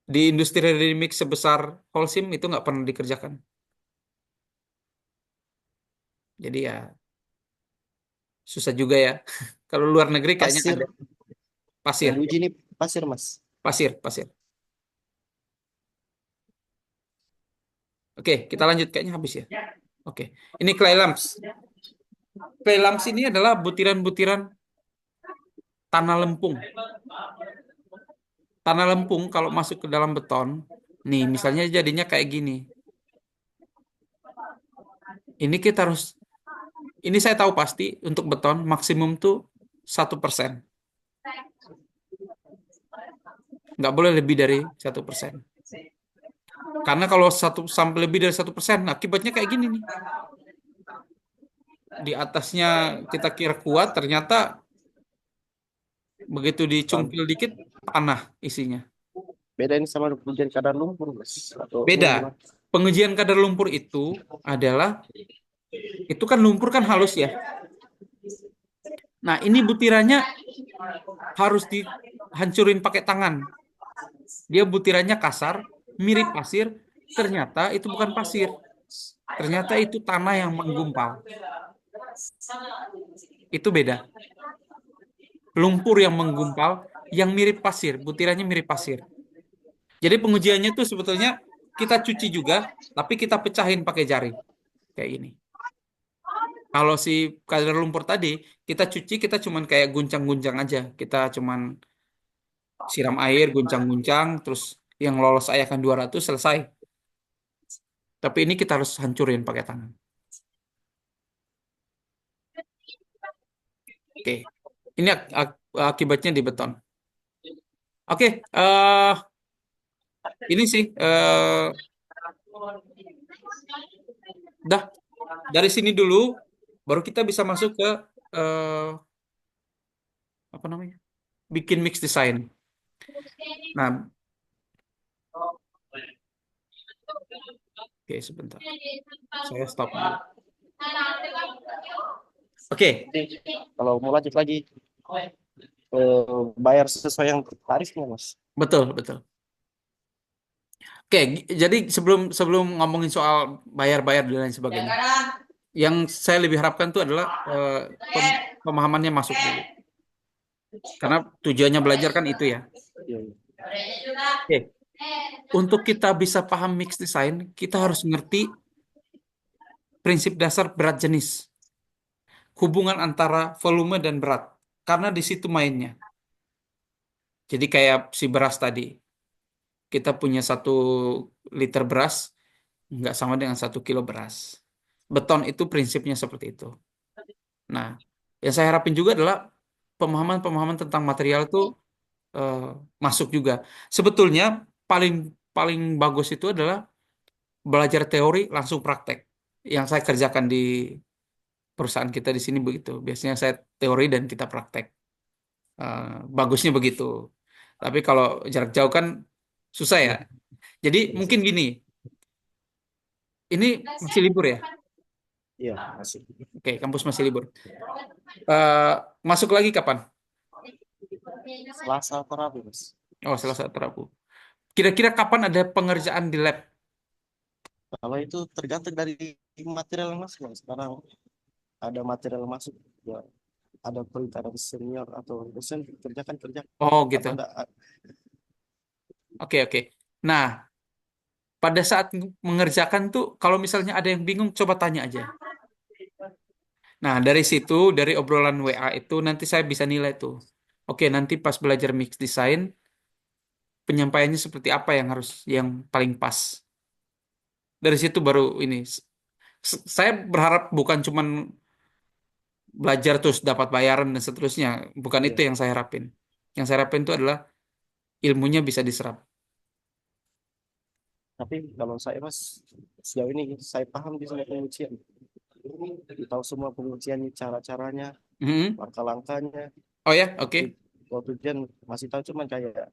Di industri ready mix sebesar Holcim itu nggak pernah dikerjakan. Jadi ya susah juga ya. Kalau luar negeri kayaknya Pasir ada yang pasir, diuji ini pasir mas. pasir. Oke, kita lanjut kayaknya habis ya. Oke, ini clay lumps. Clay lumps ini adalah butiran-butiran tanah lempung. Tanah lempung kalau masuk ke dalam beton, nih misalnya jadinya kayak gini. Ini kita harus, ini saya tahu pasti untuk beton maksimum tuh 1%. Nggak boleh lebih dari 1%. Karena kalau satu sampai lebih dari 1%, akibatnya kayak gini nih. Di atasnya kita kira kuat, ternyata begitu Bang, dicungkil dikit, tanah isinya. beda ini sama ujian kadar lumpur mas, atau ini Beda. gimana? Pengujian kadar lumpur itu adalah, itu kan lumpur kan halus ya. Nah, ini butirannya harus dihancurin pakai tangan. Dia butirannya kasar, mirip pasir, ternyata itu bukan pasir. Ternyata itu tanah yang menggumpal. Itu beda. Lumpur yang menggumpal, yang mirip pasir, butirannya mirip pasir. Jadi pengujiannya tuh sebetulnya kita cuci juga, tapi kita pecahin pakai jari. Kayak ini. Kalau si kadar lumpur tadi, kita cuci, kita cuman kayak guncang-guncang aja. Kita cuman siram air, guncang-guncang, terus yang lolos ayakan 200 selesai. Tapi ini kita harus hancurin pakai tangan. Oke, ini akibatnya di beton. Oke, ini sih, dah dari sini dulu, baru kita bisa masuk ke eh, apa namanya, bikin mix design. Nah, oke sebentar, saya stop dulu. Oke, Jadi, kalau mau lanjut lagi bayar sesuai yang tarifnya mas. betul. Oke, jadi sebelum sebelum ngomongin soal bayar-bayar dan lain sebagainya, yang saya lebih harapkan itu adalah pemahamannya masuk dulu. Karena tujuannya belajar kan itu ya. Iya, Oke, untuk kita bisa paham mix design, kita harus ngerti prinsip dasar berat jenis, hubungan antara volume dan berat. Karena di situ mainnya. Jadi kayak si beras tadi, kita punya 1 liter beras, nggak sama dengan 1 kilo beras. Beton itu prinsipnya seperti itu. Nah, yang saya harapin juga adalah pemahaman-pemahaman tentang material itu eh, masuk juga. Sebetulnya paling paling bagus itu adalah belajar teori langsung praktek. Yang saya kerjakan di perusahaan kita di sini begitu. Biasanya saya teori dan kita praktek. Eh, Bagusnya begitu. Tapi kalau jarak jauh kan susah ya. iya, Jadi iya, mungkin gini, ini masih libur ya. iya, masih. Oke, kampus masih libur. Eh, Masuk lagi kapan? Selasa atau Rabu mas. Oh, Selasa atau Rabu. Kira-kira kapan ada pengerjaan di lab? Kalau itu tergantung dari material yang masuk mas. Sekarang ada material masuk ya, ada perintah dari senior atau dosen kerjakan kerja Oh, atau gitu. enggak. Oke. Nah, pada saat mengerjakan tuh, kalau misalnya ada yang bingung, coba tanya aja. Nah, dari situ, dari obrolan WA itu, nanti saya bisa nilai tuh. Oke, nanti pas belajar mix design, penyampaiannya seperti apa yang harus, yang paling pas. Dari situ baru ini. Saya berharap bukan cuman belajar terus dapat bayaran dan seterusnya. Bukan itu Iya. yang saya harapin. Yang saya harapin itu adalah ilmunya bisa diserap. Tapi kalau saya mas sejauh ini saya paham di semua pengujian. Tahu semua pengujian cara-caranya, Mhm. langkah-langkahnya. Oh ya, oke. Tapi waktu ujian masih tahu cuman kayak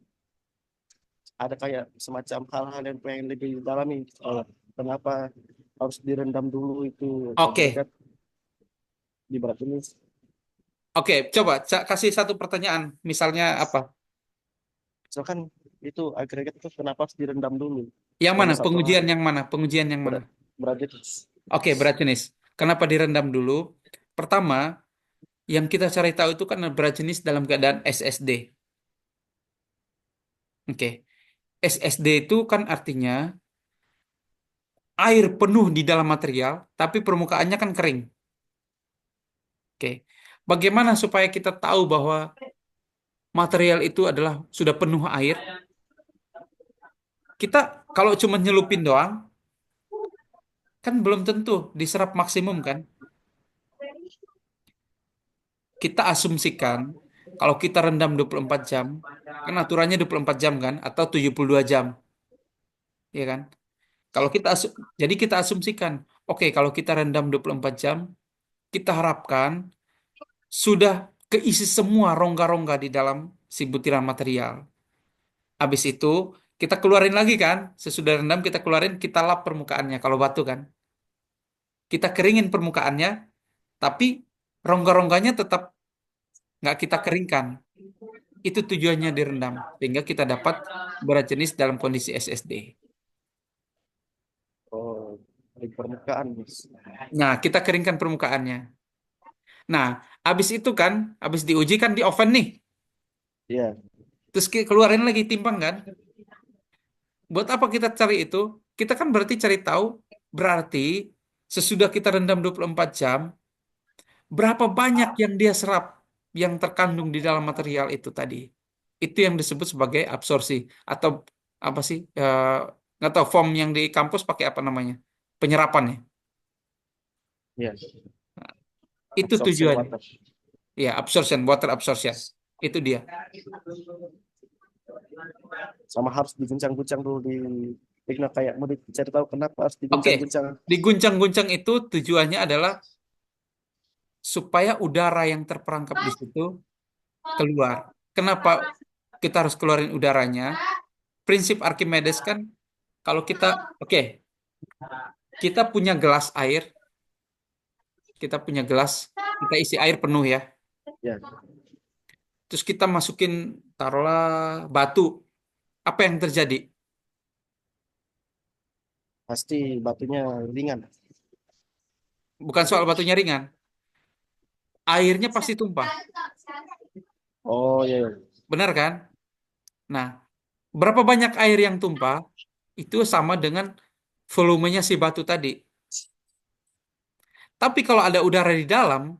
ada kayak semacam hal-hal yang pengen lebih dalami. Kenapa harus direndam dulu itu Oke, karbohidrat? di berat ini. Oke, coba kasih satu pertanyaan. Misalnya apa? Misalkan itu agregat itu kenapa harus direndam dulu Yang selama mana? satu Pengujian hari? yang mana? Pengujian yang mana? Berat, berat itu. Oke, berat jenis. Kenapa direndam dulu? Pertama, yang kita cari tahu itu kan berat jenis dalam keadaan SSD. Oke, SSD itu kan artinya air penuh di dalam material, tapi permukaannya kan kering. Oke, bagaimana supaya kita tahu bahwa material itu adalah sudah penuh air? Kita kalau cuma nyelupin doang, kan belum tentu diserap maksimum kan? Kita asumsikan kalau kita rendam 24 jam, kan aturannya 24 jam kan, atau 72 jam, ya kan? Kalau kita jadi kita asumsikan, oke kalau kita rendam 24 jam, kita harapkan sudah keisi semua rongga-rongga di dalam si butiran material. Habis itu kita keluarin lagi kan, sesudah rendam kita keluarin, kita lap permukaannya kalau batu kan. Kita keringin permukaannya, tapi rongga-rongganya tetap nggak kita keringkan. Itu tujuannya direndam, sehingga kita dapat berat jenis dalam kondisi SSD. Oh, di permukaan, Mas. Nah, kita keringkan permukaannya. Nah, habis itu kan, habis diuji kan di oven nih. Iya, Terus keluarin lagi timbang kan. Buat apa kita cari itu? Kita kan berarti cari tahu, berarti sesudah kita rendam 24 jam, berapa banyak yang dia serap yang terkandung di dalam material itu tadi. Itu yang disebut sebagai absorpsi atau apa sih? Nggak tahu form yang di kampus pakai apa namanya? Penyerapan ya. iya. Itu Absorption tujuannya. water. Ya, absorption, water absorption. Itu dia. Sama harus diguncang-guncang dulu di Ignat kayak mau dicari tahu kenapa harus Oke, diguncang-guncang. diguncang-guncang itu tujuannya adalah supaya udara yang terperangkap di situ keluar. Kenapa kita harus keluarin udaranya? Prinsip Archimedes kan kalau kita, oke, kita punya gelas air, kita punya gelas, kita isi air penuh ya. Ya, Terus kita masukin, taruhlah batu. Apa yang terjadi? pasti batunya ringan. Bukan soal batunya ringan, airnya pasti tumpah. Oh iya, iya. Benar kan? Nah, berapa banyak air yang tumpah itu sama dengan volumenya si batu tadi. Tapi kalau ada udara di dalam,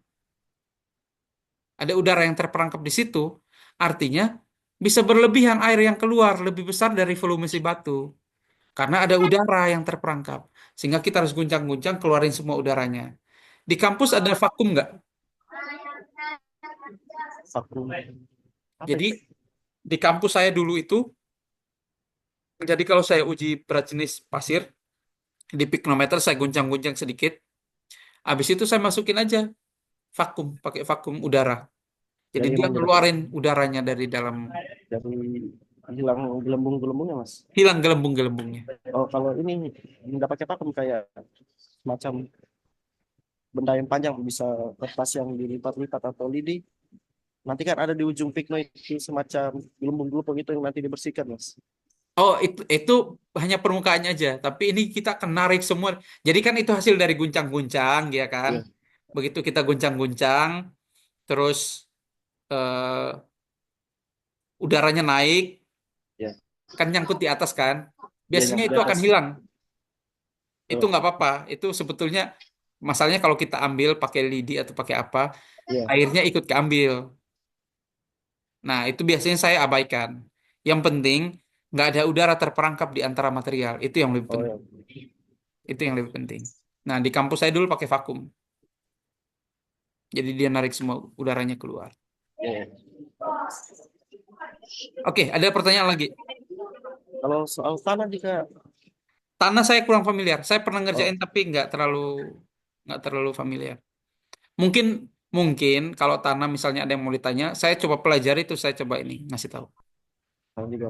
ada udara yang terperangkap di situ, artinya bisa berlebihan air yang keluar lebih besar dari volume si batu. Karena ada udara yang terperangkap. Sehingga kita harus guncang-guncang keluarin semua udaranya. Di kampus ada vakum nggak? Vakum. Apa Jadi itu? di kampus saya dulu itu, jadi kalau saya uji berat jenis pasir, di piknometer saya guncang-guncang sedikit. Habis itu saya masukin aja vakum, pakai vakum udara. Jadi Jadi dia emang ngeluarin udaranya dari dalam, dari hilang gelembung-gelembungnya, Mas. hilang gelembung-gelembungnya. Oh, kalau ini nggak pakai vakum kayak macam benda yang panjang bisa kertas yang dilipat-lipat atau lidi. Nanti kan ada di ujung pikno itu semacam gelembung-gelembung itu yang nanti dibersihkan, Mas. Oh, itu hanya permukaannya aja. Tapi ini kita akan narik semua. Jadi kan itu hasil dari guncang-guncang, ya kan? Iya, Begitu kita guncang-guncang, terus eh, udaranya naik, iya. kan nyangkut di atas kan? Dia Biasanya nyangkut di itu akan atas. hilang. Itu Oh, nggak apa-apa. Itu sebetulnya masalahnya kalau kita ambil pakai lidi atau pakai apa, iya. airnya ikut keambil. Nah, itu biasanya saya abaikan. Yang penting nggak ada udara terperangkap di antara material. Itu yang lebih Oh, penting. iya. Itu yang lebih penting. Nah, di kampus saya dulu pakai vakum. Jadi dia narik semua udaranya keluar. Iya, iya. Oke, ada pertanyaan lagi. Kalau soal tanah jika Tanah saya kurang familiar. Saya pernah ngerjain oh, tapi nggak terlalu familiar. Mungkin mungkin kalau tanah misalnya ada yang mau ditanya, saya coba pelajari itu saya coba ini ngasih tahu. kalau juga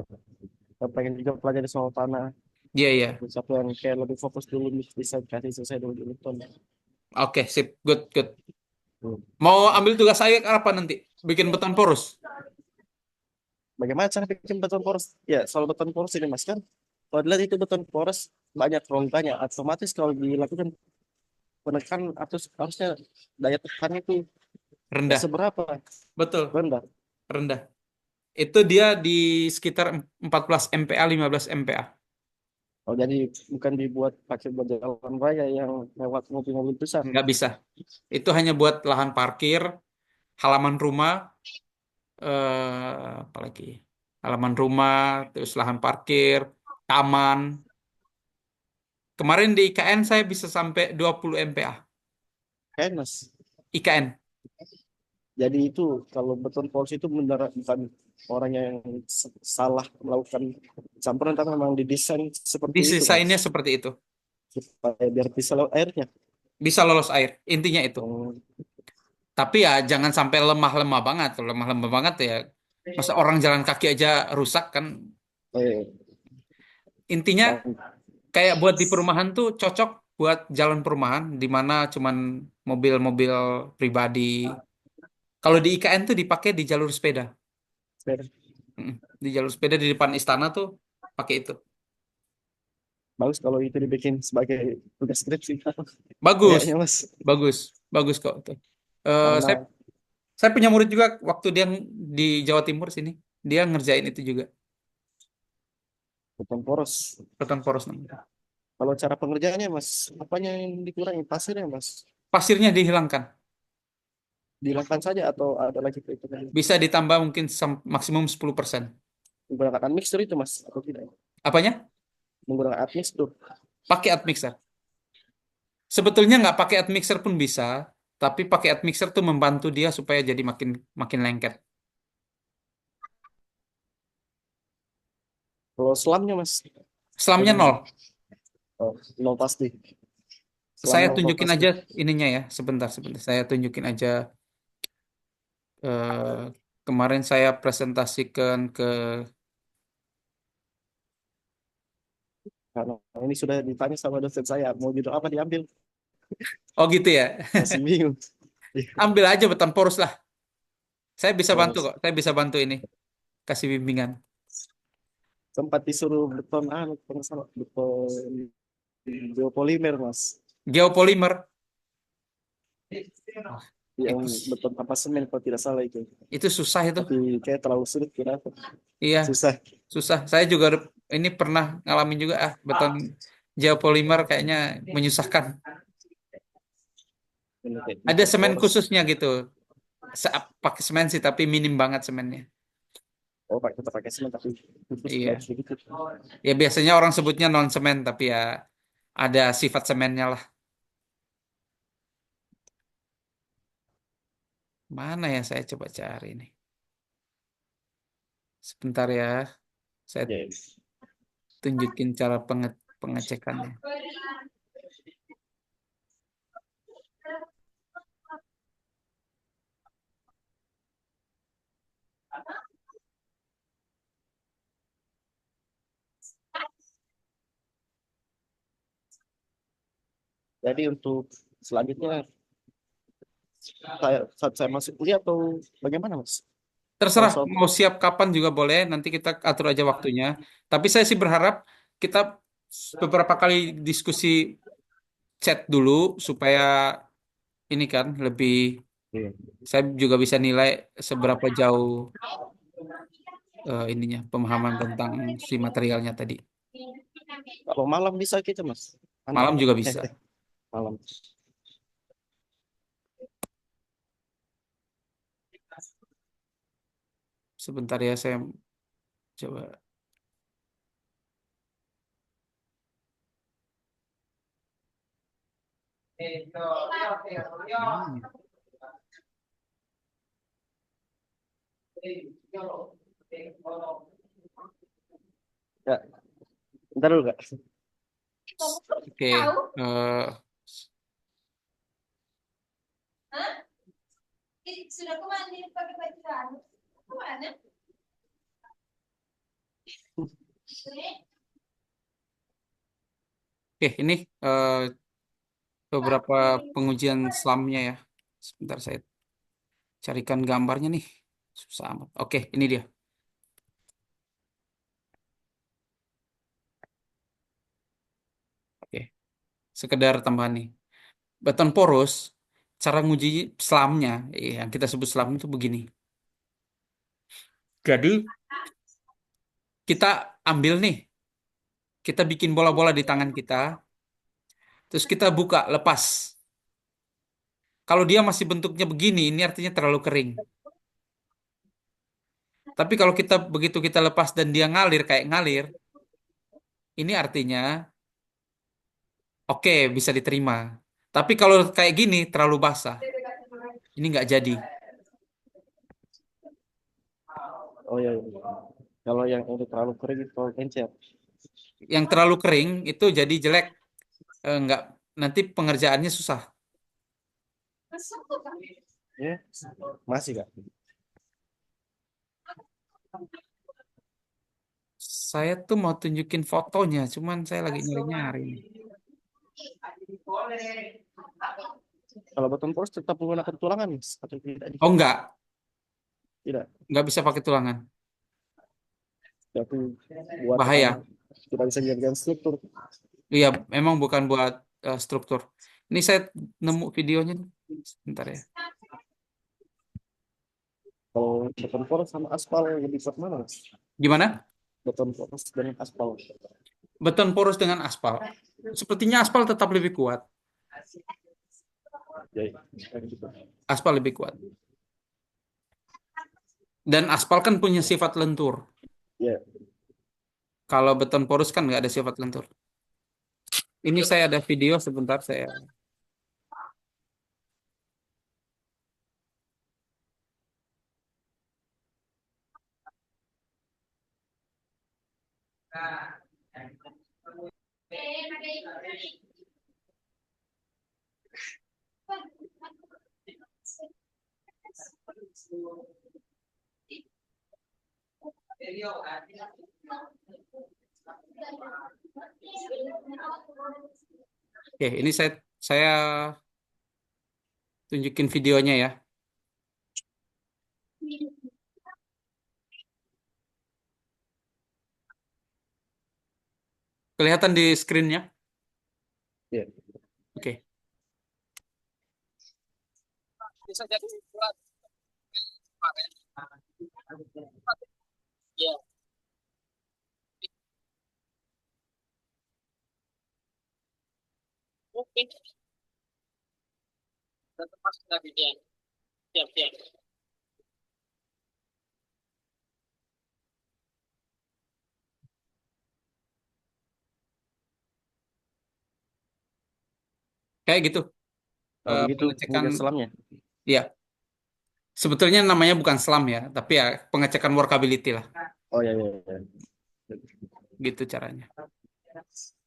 saya pengen juga pelajari soal tanah. Iya iya. Satu yang kayak lebih fokus dulu bisa kasih selesai dulu di Luton. Oke, sip. Good good. Mau ambil tugas saya apa nanti? Bikin beton poros. Bagaimana cara bikin beton poros? Ya, soal beton poros ini mas kan, kalau dilihat itu beton poros banyak rongkanya, otomatis kalau dilakukan penekan atau harusnya daya tekannya itu nggak Rendah. seberapa Betul, rendah. rendah. Itu dia di sekitar 14 MPa, 15 MPa. Oh, jadi bukan dibuat pakai buat jalan raya yang lewat mobil-mobil besar. Nggak bisa. Itu hanya buat lahan parkir, halaman rumah, apalagi halaman rumah, terus lahan parkir, taman. Kemarin di IKN saya bisa sampai 20 MPa. Kan mas, IKN. jadi itu kalau beton polos itu benar bukan orang yang salah melakukan campuran, tapi memang didesain seperti itu mas, Disesainnya seperti itu. supaya biar bisa lewat airnya. Bisa lolos air. Intinya itu. Oh, Tapi ya jangan sampai lemah-lemah banget. Kalau lemah-lemah banget ya masa orang jalan kaki aja rusak kan. eh, Intinya dan kayak buat di perumahan tuh cocok buat jalan perumahan di mana cuman mobil-mobil pribadi. Kalau di IKN tuh dipakai di jalur sepeda. Mm. Di jalur sepeda di depan istana tuh pakai itu. bagus kalau itu dibikin sebagai tugas skripsi. Bagus, Kayaknya mas, bagus, bagus kok tuh. Saya karena saya punya murid juga waktu dia di Jawa Timur sini. Dia ngerjain itu juga. beton poros. Beton poros namanya. Kalau cara pengerjaannya mas, apanya yang dikurangi? Pasirnya mas, Pasirnya dihilangkan. dihilangkan saja atau ada lagi perhitungan? Bisa ditambah mungkin maksimum 10%. Menggunakan admixtur itu mas atau tidak? Apanya? Menggunakan admixtur. Pakai admixer. Sebetulnya nggak pakai admixer pun bisa, tapi pakai admixer tuh membantu dia supaya jadi makin makin lengket. Kalau selamnya mas, Selamnya bagaimana? nol. Oh, nol pasti. Selam Saya nol tunjukin pasti. aja ininya ya, sebentar sebentar. Saya tunjukin aja eh, kemarin saya presentasikan ke. Karena ini sudah ditanya sama dosen saya, mau judul apa diambil? Oh gitu ya. Masih bingung. Ambil aja beton poros lah. Saya bisa Oh, bantu kok. Saya bisa bantu ini. Kasih bimbingan. sempat disuruh beton, kalau nggak salah, beton biopolimer mas. Geopolimer. Yang Itu beton tanpa semen kalau tidak salah itu. itu susah itu. Tapi kayak terlalu sulit kira Iya, susah. susah. Saya juga ini pernah ngalamin juga beton geopolimer kayaknya menyusahkan. Ini kayak Ada beton semen poros. khususnya gitu. Pakai semen sih tapi minim banget semennya. Oh, pakai tetap pakai semen tapi khusus bagus Iya. begitu. Ya biasanya orang sebutnya non semen tapi ya ada sifat semennya lah. Mana ya saya coba cari nih. Sebentar ya. Saya Ya, tunjukin cara pengecekannya. jadi untuk selanjutnya saya saat saya masuk kuliah atau bagaimana mas? Kalau Terserah soal mau siap kapan juga boleh. Nanti kita atur aja waktunya. Tapi saya sih berharap kita beberapa kali diskusi chat dulu supaya ini kan lebih iya. saya juga bisa nilai seberapa jauh ininya pemahaman tentang si materialnya tadi. Kalau malam bisa kita mas, anu Malam juga bisa. malam. Sebentar ya saya coba. Hmm. Ya, bentar dulu kak. Oke. eh, Sudah kemana pakai baju baru? Kemana? oke ini beberapa pengujian selamnya ya. Sebentar saya carikan gambarnya nih. Susah amat. Oke, ini dia. Oke, sekedar tambahan nih. Beton poros, cara nguji selamnya, yang kita sebut selam itu begini. Jadi kita ambil nih, kita bikin bola-bola di tangan kita, terus kita buka, lepas. Kalau dia masih bentuknya begini, ini artinya terlalu kering. Tapi kalau kita begitu kita lepas dan dia ngalir kayak ngalir, ini artinya oke, bisa diterima. Tapi kalau kayak gini terlalu basah, ini nggak jadi. Oh ya, kalau yang ini terlalu kering itu encer. Yang terlalu kering itu jadi jelek, nggak nanti pengerjaannya susah. Ya, masih kak. Saya tuh mau tunjukin fotonya, cuman saya lagi nyari-nyari nih. Kalau beton poros tetap menggunakan tulangan Mas, atau tidak? Oh Tidak, nggak bisa pakai tulangan, tapi buatan bahaya. tidak bisa dijadikan struktur. Iya, memang bukan buat struktur. Ini saya nemu videonya nih. Sebentar ya. Kalau beton poros sama aspal lebih kuat mana Mas? Gimana? Beton poros dengan aspal. Beton poros dengan aspal. Sepertinya aspal tetap lebih kuat. Ya, kayak gitu. Aspal lebih kuat. Dan aspal kan punya sifat lentur. Ya, Kalau beton poros kan nggak ada sifat lentur. Ini saya ada video sebentar saya. Oke, ini saya tunjukin videonya ya. Kelihatan di screen-nya? ya. Oke. Bisa jadi buat kemarin. Ya. Oke. Tetap masuk lagi dia. Siap, siap. Kayak gitu. Kalau begitu Pengecekan, pengujian selamnya. ya. Sebetulnya namanya bukan SLAM ya, tapi ya pengecekan workability lah. Oh ya, ya, ya. Gitu caranya.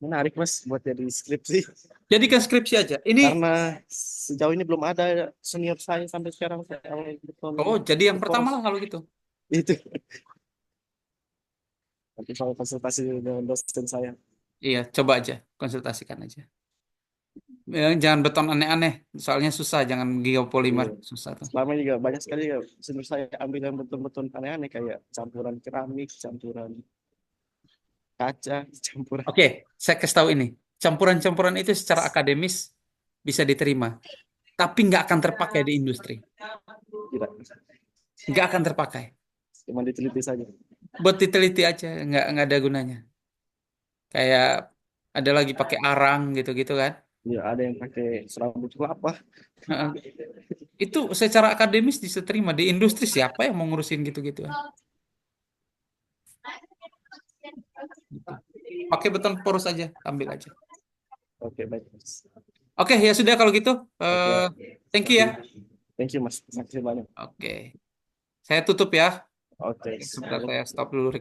Menarik Mas buat jadi skripsi. Jadikan skripsi aja. Ini, Karena sejauh ini belum ada senior saya sampai sekarang yang beton oh jadi yang pertama poros. lah kalau gitu. Itu. Nanti saya konsultasi dengan dosen saya. Iya, coba aja. Konsultasikan aja. Jangan beton aneh-aneh. Soalnya susah. Jangan geopolimer. Iya. Susah tuh. Selama juga banyak sekali ya senior saya ambil yang beton-beton aneh-aneh kayak campuran keramik, campuran kaca, campuran Oke, saya kasih tahu ini. Campuran-campuran itu secara akademis bisa diterima. Tapi nggak akan terpakai di industri. tidak. Nggak akan terpakai. Cuma diteliti saja. Buat diteliti aja. Nggak ada gunanya. Kayak ada lagi pakai arang gitu-gitu kan. Ya, ada yang pakai serabut kelapa. Heeh. Itu secara akademis bisa terima. Di industri siapa yang mau ngurusin gitu-gitu kan. Gitu. Pakai beton poros aja. Ambil aja. Oke, baik Mas. Oke, ya sudah kalau gitu. Oke. Thank you ya. Thank you Mas. Terima kasih banyak. Oke. Saya tutup ya. Oke. Sebentar saya stop dulu